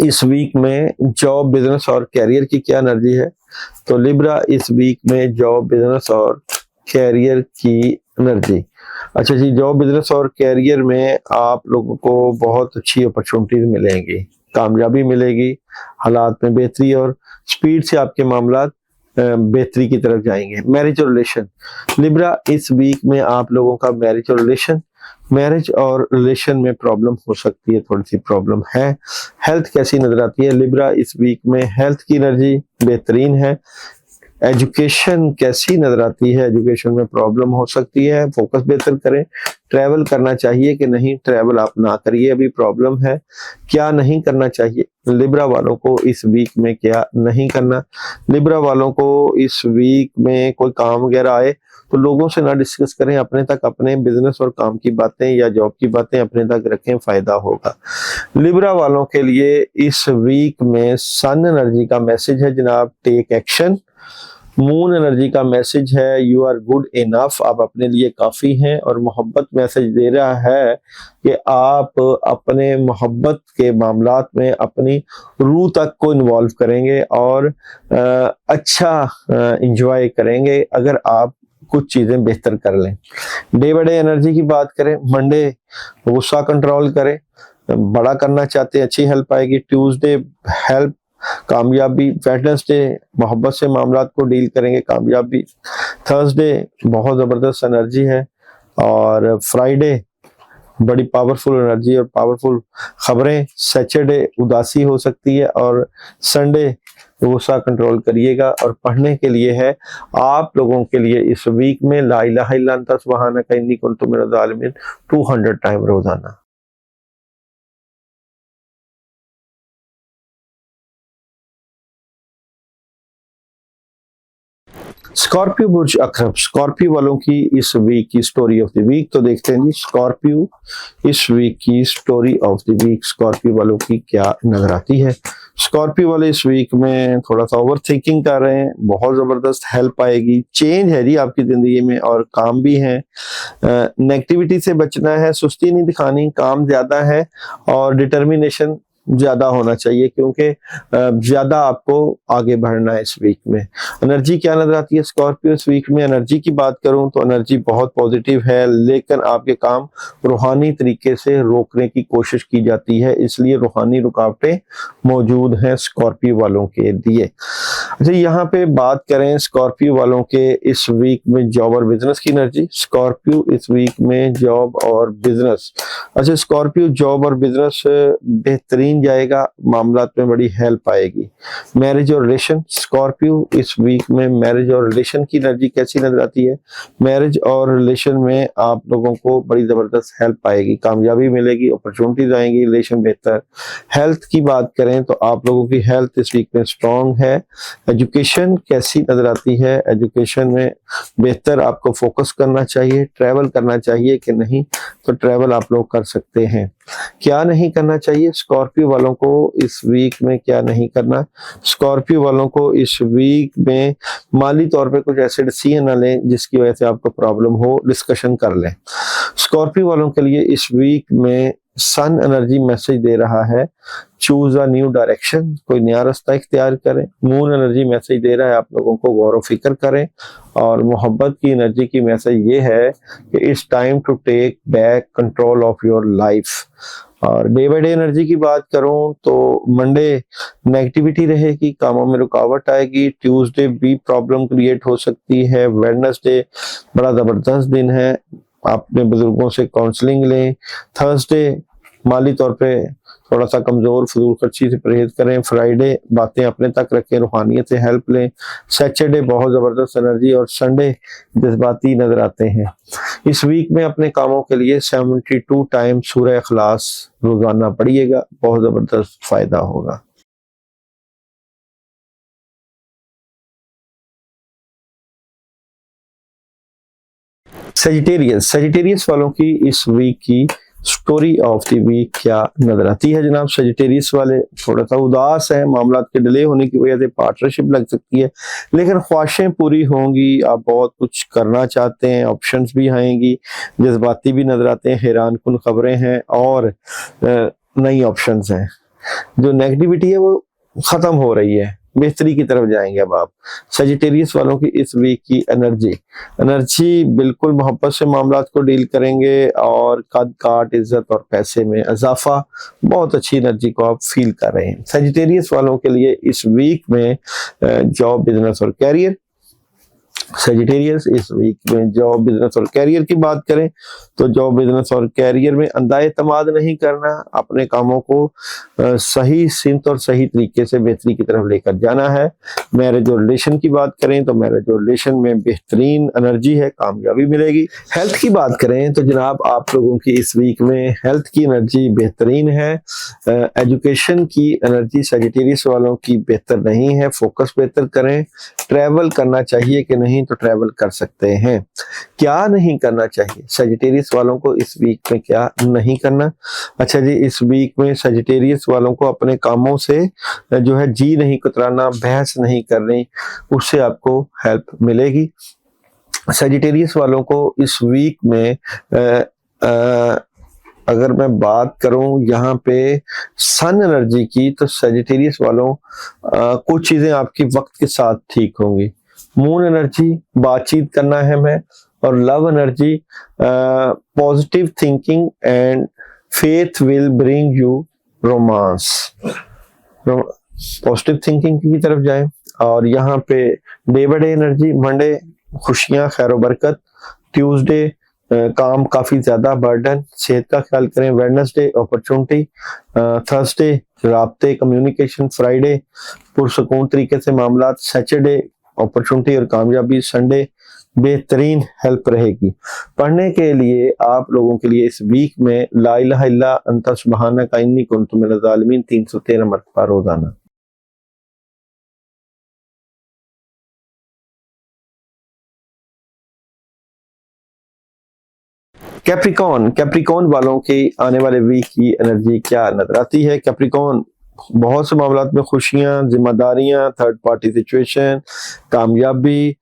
इस वीक में जॉब, बिजनेस और कैरियर की क्या एनर्जी है? तो लिब्रा इस वीक में जॉब, बिजनेस और कैरियर की एनर्जी, अच्छा जी, जॉब, बिजनेस और कैरियर में आप लोगों को बहुत अच्छी अपॉर्चुनिटीज मिलेंगी, कामयाबी मिलेगी, हालात में बेहतरी और स्पीड से आपके मामलात बेहतरी की तरफ जाएंगे। मैरिज और रिलेशन, लिब्रा इस वीक में आप लोगों का मैरिज और रिलेशन, मैरिज और रिलेशन में प्रॉब्लम हो सकती है, थोड़ी सी प्रॉब्लम है। हेल्थ कैसी नजर आती है लिब्रा इस वीक में? हेल्थ की एनर्जी बेहतरीन है। एजुकेशन कैसी नजर आती है? एजुकेशन में प्रॉब्लम हो सकती है, फोकस बेहतर करें। ट्रैवल करना चाहिए कि नहीं? ट्रैवल आप ना करिए, अभी प्रॉब्लम है। क्या नहीं करना चाहिए लिब्रा वालों को इस वीक में? क्या नहीं करना लिब्रा वालों को इस वीक में? कोई काम वगैरह आए तो लोगों से ना डिस्कस करें, अपने तक, अपने बिजनेस और काम की बातें या जॉब की बातें अपने तक रखें, फायदा होगा। लिब्रा वालों के लिए इस वीक में सन एनर्जी का मैसेज है जनाब, टेक एक्शन। मून एनर्जी का मैसेज है यू आर गुड इनफ, आप अपने लिए काफी हैं। और मोहब्बत मैसेज दे रहा है कि आप अपने मोहब्बत के मामलात में अपनी रूह तक को इन्वॉल्व करेंगे और अच्छा इंजॉय करेंगे अगर आप कुछ चीजें बेहतर कर लें। डे बाय डे एनर्जी की बात करें, मंडे गुस्सा कंट्रोल करें, बड़ा करना चाहते हैं, अच्छी हेल्प आएगी। ट्यूसडे हेल्प, कामयाबी। वेडनेसडे मोहब्बत से मामलात को डील करेंगे, कामयाबी। थर्सडे बहुत जबरदस्त एनर्जी है। और फ्राइडे बड़ी पावरफुल एनर्जी और पावरफुल खबरें। सैटरडे उदासी हो सकती है। और संडे गुस्सा कंट्रोल करिएगा। और पढ़ने के लिए है आप लोगों के लिए इस वीक में ला इलाहा इल्ला अंता सुब्हानका इन्नी कुन्तु मिनज़ ज़ालिमीन 200 टाइम रोजाना। स्कॉर्पियो बुर्ज अक्रब, स्कॉर्पियो वालों की इस वीक की स्टोरी ऑफ द वीक तो देखते हैं जी। स्कॉर्पियो इस वीक की story of the week Scorpio वालों की क्या नजर आती है। स्कॉर्पियो वाले इस वीक में थोड़ा सा ओवर थिंकिंग कर रहे हैं, बहुत जबरदस्त हेल्प आएगी, चेंज है जी आपकी जिंदगी में और काम भी है। नेगेटिविटी से बचना है, सुस्ती नहीं दिखानी, काम ज्यादा है और डिटर्मिनेशन ज्यादा होना चाहिए क्योंकि ज्यादा आपको आगे बढ़ना है इस वीक में। एनर्जी क्या नजर आती है स्कॉर्पियो इस वीक में? एनर्जी की बात करूं तो एनर्जी बहुत पॉजिटिव है, लेकिन आपके काम रूहानी तरीके से रोकने की कोशिश की जाती है, इसलिए रूहानी रुकावटें मौजूद हैं स्कॉर्पियो वालों के लिए। अच्छा, यहाँ पे बात करें स्कॉर्पियो वालों के इस वीक में जॉब और बिजनेस की एनर्जी। स्कॉर्पियो इस वीक में जॉब और बिजनेस, अच्छा स्कॉर्पियो जॉब और बिजनेस बेहतरीन जाएगा, मामलात में बड़ी हेल्प आएगी। मैरिज और रिलेशन, स्कॉर्पियो इस वीक में मैरिज और रिलेशन की एनर्जी कैसी नजर आती है? मैरिज और रिलेशन में आप लोगों को बड़ी जबरदस्त हेल्प आएगी, कामयाबी मिलेगी, अपॉर्चुनिटीज आएंगी, रिलेशन बेहतर। हेल्थ की बात करें तो आप लोगों की हेल्थ इस वीक में स्ट्रॉन्ग है। एजुकेशन कैसी नजर आती है? एजुकेशन में बेहतर आपको फोकस करना चाहिए, ट्रैवल करना चाहिए कि नहीं, तो ट्रैवल आप लोग कर सकते हैं। क्या नहीं करना चाहिए स्कॉर्पियो वालों को इस वीक में? क्या नहीं करना स्कॉर्पियो वालों को इस वीक में? माली तौर पे कुछ ऐसे डिसीजन ना लें जिसकी वजह से आपको प्रॉब्लम हो, डिस्कशन कर लें। स्कॉर्पियो वालों के लिए इस वीक में सन एनर्जी मैसेज दे रहा है, चूज अ न्यू डायरेक्शन, कोई नया रास्ता इख्तियार करें। मून एनर्जी मैसेज दे रहा है आप लोगों को गौर फिक्र करें। और मोहब्बत की एनर्जी की मैसेज ये है कि it's time to take back control of your life. और डे बाय डे एनर्जी की बात करूं तो मंडे नेगेटिविटी रहेगी, कामों में रुकावट आएगी। ट्यूसडे भी प्रॉब्लम क्रिएट हो सकती है। वेडनेसडे बड़ा जबरदस्त दिन है, अपने बुजुर्गों से काउंसलिंग लें। थर्सडे माली तौर पे थोड़ा सा कमजोर, फजूल खर्ची से परहेज करें। फ्राइडे बातें अपने तक रखें, रूहानियत से हेल्प लें। सैटरडे बहुत जबरदस्त एनर्जी और संडे जज्बाती नजर आते हैं। इस वीक में अपने कामों के लिए 72 टाइम सूरह इखलास रोजाना पढ़िएगा, बहुत जबरदस्त फायदा होगा। सेजिटेरियस, सेजिटेरियस वालों की इस वीक की स्टोरी ऑफ द वीक क्या नजर आती है जनाब? सेजिटेरियस वाले थोड़ा सा उदास हैं, मामला के डिले होने की वजह से पार्टनरशिप लग सकती है, लेकिन ख्वाहिशें पूरी होंगी, आप बहुत कुछ करना चाहते हैं, ऑप्शंस भी आएंगी, जज्बाती भी नजर आते हैं, हैरान कुन खबरें हैं और नई ऑप्शंस हैं। जो नेगेटिविटी है वो खत्म हो रही है, बेहतरी की तरफ जाएंगे अब आप। सजिटेरियस वालों की इस वीक की एनर्जी, एनर्जी बिल्कुल मोहब्बत से मामलात को डील करेंगे और कद काट, इज्जत और पैसे में इजाफा, बहुत अच्छी एनर्जी को आप फील कर रहे हैं। सजिटेरियस वालों के लिए इस वीक में जॉब, बिजनेस और कैरियर। सेजिटेरियस इस वीक में जॉब, बिजनेस और कैरियर की बात करें तो जॉब, बिजनेस और कैरियर में अंदाएतमाद नहीं करना, अपने कामों को सही सिमत और सही तरीके से बेहतरी की तरफ लेकर जाना है। मैरिज और रिलेशन की बात करें तो मैरिज और रिलेशन में बेहतरीन एनर्जी है, कामयाबी मिलेगी। हेल्थ की बात करें तो जनाब आप लोगों की इस वीक में हेल्थ की एनर्जी बेहतरीन है। एजुकेशन की एनर्जी सेजिटेरियस वालों की बेहतर नहीं है, फोकस बेहतर करें। ट्रैवल करना चाहिए कि नहीं, तो ट्रैवल कर सकते हैं। क्या नहीं करना चाहिए सेजिटेरियस वालों को इस वीक में? क्या नहीं करना? अच्छा जी, इस वीक में सेजिटेरियस वालों को अपने कामों से जो है जी नहीं कुतराना, बहस नहीं करनी, उससे आपको हेल्प मिलेगी। सेजिटेरियस वालों को इस वीक में अगर मैं बात करूं यहाँ पे सन एनर्जी की, तो सेजिटेरियस वालों कुछ चीजें आपकी वक्त के साथ ठीक होंगी। मून एनर्जी बातचीत करना है मैं, और love energy positive thinking and faith will bring you romance, positive thinking की तरफ जाएं। और यहाँ पे day by day energy, Monday खुशियां, खैर बरकत। ट्यूसडे काम काफी ज्यादा बर्डन, सेहत का ख्याल करें। Wednesday opportunity. थर्सडे राब्ते, कम्युनिकेशन। फ्राइडे पुरसकून तरीके से मामला। सैटरडे अपॉर्चुनिटी और कामयाबी। संडे बेहतरीन हेल्प रहेगी। पढ़ने के लिए आप लोगों के लिए इस वीक में ला इलाहा इल्ला अंता सुब्हानका इन्नी कुन्तु मिनज़ ज़ालिमीन 313 मरतबा रोजाना। कैप्रिकॉन, कैप्रिकॉन वालों के आने वाले वीक की एनर्जी क्या नजर आती है? कैप्रिकॉन बहुत से मामलात में खुशियां, जिम्मेदारियां, थर्ड पार्टी सिचुएशन, कामयाबी,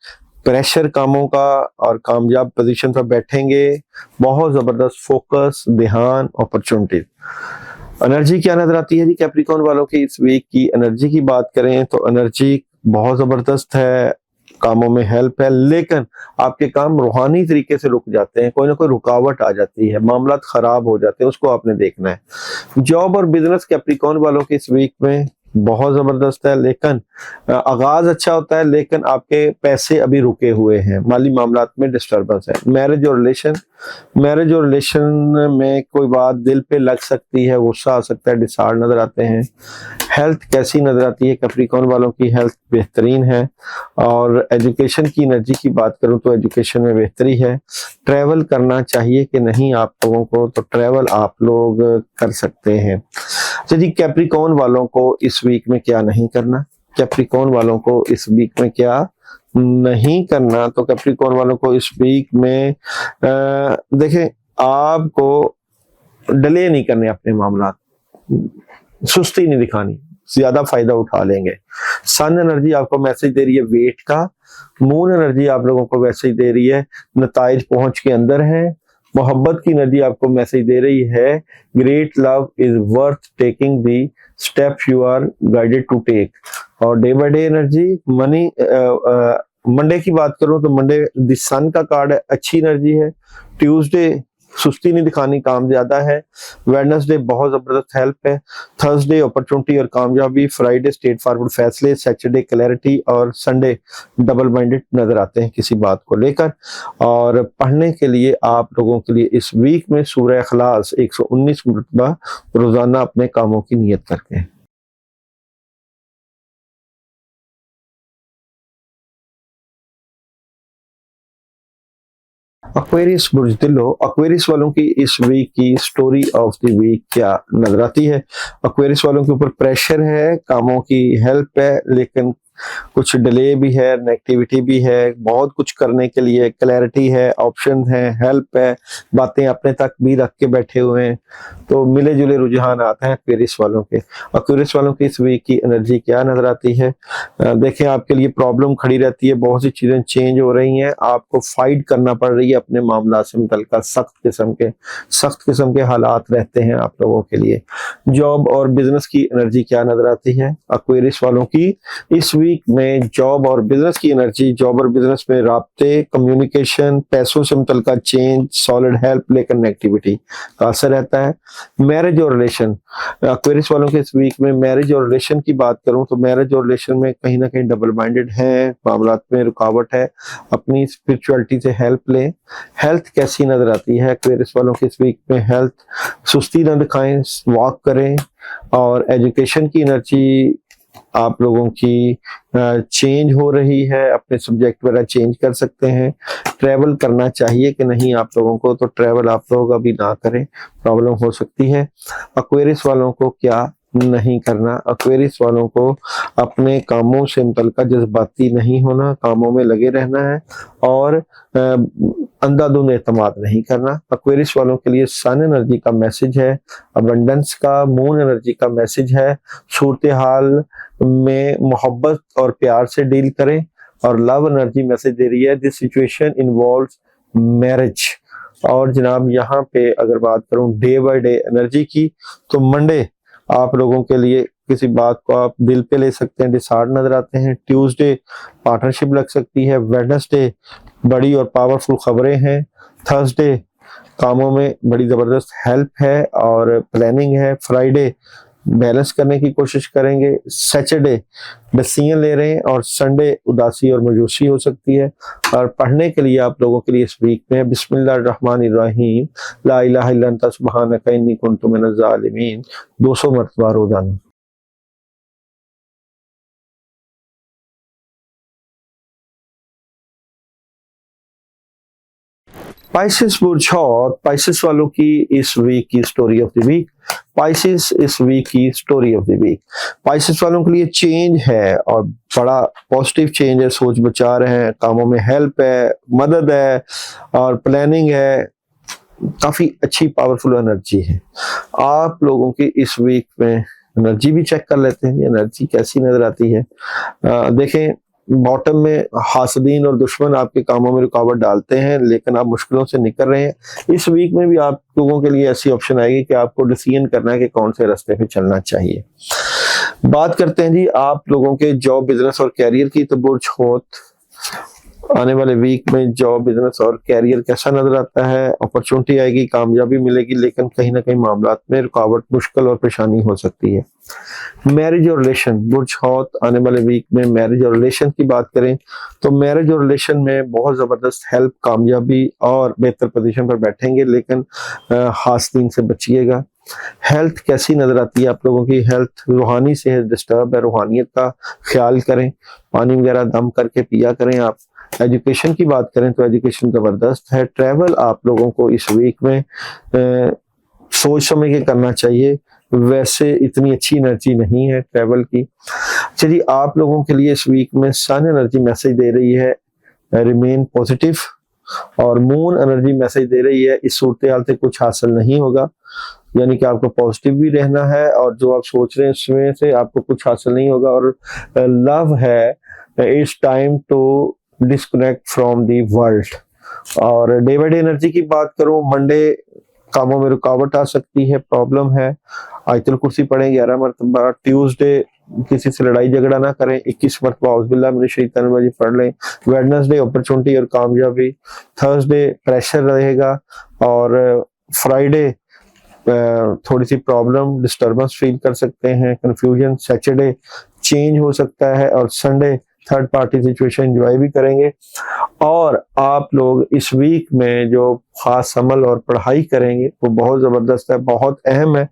प्रेशर कामों का और कामयाब पोजीशन पर बैठेंगे, बहुत जबरदस्त फोकस, ध्यान, अपॉर्चुनिटी। एनर्जी क्या नजर आती है जी कैप्रिकॉन वालों की इस वीक की? एनर्जी की बात करें तो एनर्जी बहुत जबरदस्त है, कामों में हेल्प है, लेकिन आपके काम रूहानी तरीके से रुक जाते हैं, कोई ना कोई रुकावट आ जाती है, मामला खराब हो जाते हैं, उसको आपने देखना है। जॉब और बिजनेस कैप्रिकॉन वालों की इस वीक में बहुत जबरदस्त है, लेकिन आगाज अच्छा होता है, लेकिन आपके पैसे अभी रुके हुए हैं, माली मामलात में डिस्टर्बेंस है। मैरिज और रिलेशन में कोई बात दिल पे लग सकती है, गुस्सा आ सकता है, डिसऑर्डर नजर आते हैं। हेल्थ कैसी नजर आती है? कैप्रिकॉन वालों की हेल्थ बेहतरीन है। और एजुकेशन की एनर्जी की बात करूं तो एजुकेशन में बेहतरी है। ट्रैवल करना चाहिए कि नहीं आप लोगों को? तो ट्रैवल आप लोग कर सकते हैं। तो जी कैप्रिकॉन वालों को इस वीक में क्या नहीं करना? कैप्रिकॉन वालों को इस वीक में क्या नहीं करना? तो कैप्रिकॉन वालों को इस वीक में देखें, आपको डिले नहीं करने अपने मामला, सुस्ती नहीं दिखानी, ज्यादा फायदा उठा लेंगे। सन एनर्जी आपको मैसेज दे रही है वेट का, मून एनर्जी आप लोगों को मैसेज दे रही है नताइज पहुंच के अंदर है। मोहब्बत की एनर्जी आपको मैसेज दे रही है great love is worth taking the steps you are guided to take. और day by day energy money, Monday की बात करूं तो मंडे द सन का कार्ड है, अच्छी एनर्जी है। ट्यूसडे सुस्ती नहीं दिखानी, काम ज्यादा है। वेडनेसडे बहुत जबरदस्त हेल्प है। थर्सडे अपॉर्चुनिटी और कामयाबी। फ्राइडे स्ट्रेट फॉरवर्ड फैसले। Saturday clarity. और संडे डबल माइंडेड नजर आते हैं किसी बात को लेकर। और पढ़ने के लिए आप लोगों के लिए इस वीक में सूरह इखलास 119 मरतबा रोजाना अपने कामों की नियत करके। एक्वेरियस बुर्ज दिलो, एक्वेरियस वालों की इस वीक की स्टोरी ऑफ द वीक क्या नजर आती है? एक्वेरियस वालों के ऊपर प्रेशर है, कामों की हेल्प है, लेकिन कुछ डिले भी है, नेगेटिविटी भी है, बहुत कुछ करने के लिए क्लैरिटी है, ऑप्शन है, हेल्प है, बातें अपने तक भी रख के बैठे हुए हैं। तो मिले जुले रुझान आते हैं एक्वेरियस वालों के। एक्वेरियस वालों की इस वीक की एनर्जी क्या नजर आती है? देखें, आपके लिए प्रॉब्लम खड़ी रहती है, बहुत सी चीजें चेंज हो रही हैं, आपको फाइट करना पड़ रही है अपने मामला से मुतल्लिका, सख्त किस्म के हालात रहते हैं आप लोगों के लिए। जॉब और बिजनेस की एनर्जी क्या नजर आती है एक्वेरियस वालों की इस वीक में? जॉब और बिजनेस की एनर्जी, जॉब और बिजनेस में राब्ते, कम्युनिकेशन, पैसों से मुतल्लिका चेंज, सॉलिड हेल्प, लेकर नेगेटिविटी का असर रहता है। मैरिज और रिलेशन, एक्वेरियस वालों के इस वीक में मैरिज और रिलेशन की बात करूं तो मैरिज और रिलेशन में कहीं ना कहीं डबल माइंडेड है, मामलात में रुकावट है, अपनी स्पिरिचुअलिटी से हेल्प लें। हेल्थ कैसी नजर आती है एक्वेरियस वालों के इस वीक में? हेल्थ, सुस्ती न दिखाएं, वॉक करें। और एजुकेशन की एनर्जी आप लोगों की चेंज हो रही है, अपने सब्जेक्ट वगैरह चेंज कर सकते हैं। ट्रैवल करना चाहिए कि नहीं आप लोगों को? तो ट्रैवल आप लोग अभी ना करें, प्रॉब्लम हो सकती है। एक्वेरियस वालों को क्या नहीं करना? एक्वेरियस वालों को अपने कामों से मुतल्लिका जज्बाती नहीं होना, कामों में लगे रहना है और अंधाधुंध एतमाद नहीं करना। एक्वेरियस वालों के लिए सन एनर्जी का मैसेज है अबंडेंस का, मून एनर्जी का मैसेज है सूरत हाल में मोहब्बत और प्यार से डील करें। और लव एनर्जी मैसेज दे रही है दिस सिचुएशन इन्वॉल्व्स मैरिज। और जनाब यहाँ पे अगर बात करूं डे बाय डे एनर्जी की, तो मंडे आप लोगों के लिए किसी बात को आप दिल पे ले सकते हैं, डिसऑर्डर नजर आते हैं। ट्यूसडे पार्टनरशिप लग सकती है। वेडनेसडे बड़ी और पावरफुल खबरें हैं। थर्सडे कामों में बड़ी जबरदस्त हेल्प है और प्लानिंग है। फ्राइडे बैलेंस करने की कोशिश करेंगे। सैटरडे डिसीजन ले रहे हैं। और संडे उदासी और मायूसी हो सकती है। और पढ़ने के लिए आप लोगों के लिए इस वीक में बिस्मिल्लाहिर्रहमानिर्रहीम ला इलाहा इल्ला अंता सुब्हानका इन्नी कुन्तु मिनज़ ज़ालिमीन 200 मरतबा रोजाना। पाइसेस बुर्ज हौत, पाइसेस वालों की इस वीक की story of the week. Pisces इस वीक की story of the week, Pisces वालों के लिए चेंज है और बड़ा पॉजिटिव चेंज है, सोच विचार है, कामों में हेल्प है, मदद है और प्लानिंग है। काफी अच्छी पावरफुल एनर्जी है। आप लोगों की इस वीक में एनर्जी भी चेक कर लेते हैं, एनर्जी कैसी नजर आती है। देखें, बॉटम में हासदीन और दुश्मन आपके कामों में रुकावट डालते हैं, लेकिन आप मुश्किलों से निकल रहे हैं। इस वीक में भी आप लोगों के लिए ऐसी ऑप्शन आएगी कि आपको डिसीजन करना है कि कौन से रास्ते पे चलना चाहिए। बात करते हैं जी आप लोगों के जॉब, बिजनेस और कैरियर की। तो बुर्ज होत, आने वाले वीक में जॉब, बिजनेस और कैरियर कैसा नजर आता है? अपॉर्चुनिटी आएगी, कामयाबी मिलेगी, लेकिन कहीं ना कहीं मामलात में रुकावट, मुश्किल और परेशानी हो सकती है। मैरिज और रिलेशन, बुर्ज हौत, आने वाले वीक में मैरिज और रिलेशन की बात करें तो मैरिज और रिलेशन में बहुत जबरदस्त हेल्प, कामयाबी और बेहतर पोजीशन पर बैठेंगे, लेकिन हासदीन से बचिएगा। हेल्थ कैसी नजर आती है आप लोगों की? हेल्थ, रूहानी सेहत डिस्टर्ब है, रूहानियत का ख्याल करें, पानी वगैरह दम करके पिया करें आप। एजुकेशन की बात करें तो एजुकेशन जबरदस्त है। ट्रैवल आप लोगों को इस वीक में सोच समझ के करना चाहिए, वैसे इतनी अच्छी एनर्जी नहीं है ट्रैवल की। चलिए, आप लोगों के लिए इस वीक में सन एनर्जी मैसेज दे रही है रिमेन पॉजिटिव, और मून एनर्जी मैसेज दे रही है इस सूरत हाल से कुछ हासिल नहीं होगा, यानी कि आपको पॉजिटिव भी रहना है और जो आप सोच रहे हैं इसमें से आपको कुछ हासिल नहीं होगा। और लव है, it's time to disconnect from the world. और डे बाय डे एनर्जी की बात करूं, मंडे कामों में रुकावट आ सकती है, प्रॉब्लम है। आयतुल कुर्सी पढ़ें 11 मरतबा। ट्यूसडे किसी से लड़ाई झगड़ा ना करें, 21 मरतबा औज़ुबिल्लाह मिनश शैतानिर रजीम पढ़ लें। वेडनेसडे अपॉर्चुनिटी और कामयाबी। थर्सडे प्रेशर रहेगा, और फ्राइडे थोड़ी सी प्रॉब्लम, डिस्टर्बेंस फील कर सकते हैं, कंफ्यूजन। सैटरडे चेंज हो सकता है, और Sunday third party situation enjoy भी करेंगे। और आप लोग इस वीक में जो खास अमल और पढ़ाई करेंगे वो बहुत जबरदस्त है, बहुत अहम है,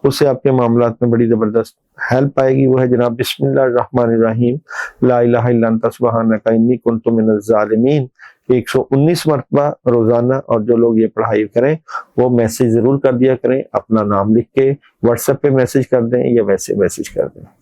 उससे आपके मामलात में बड़ी जबरदस्त हेल्प आएगी। वो है जनाब बिस्मिल्लाहिर्रहमानिर्रहीम, ला इलाहा इल्ला अंता सुब्हानका इन्नी कुन्तु मिनज़ ज़ालिमीन 119 मरतबा रोजाना। और जो लोग ये पढ़ाई करें वो मैसेज जरूर कर दिया करें, अपना नाम लिख के व्हाट्सएप पे मैसेज कर दें या वैसे मैसेज कर दें।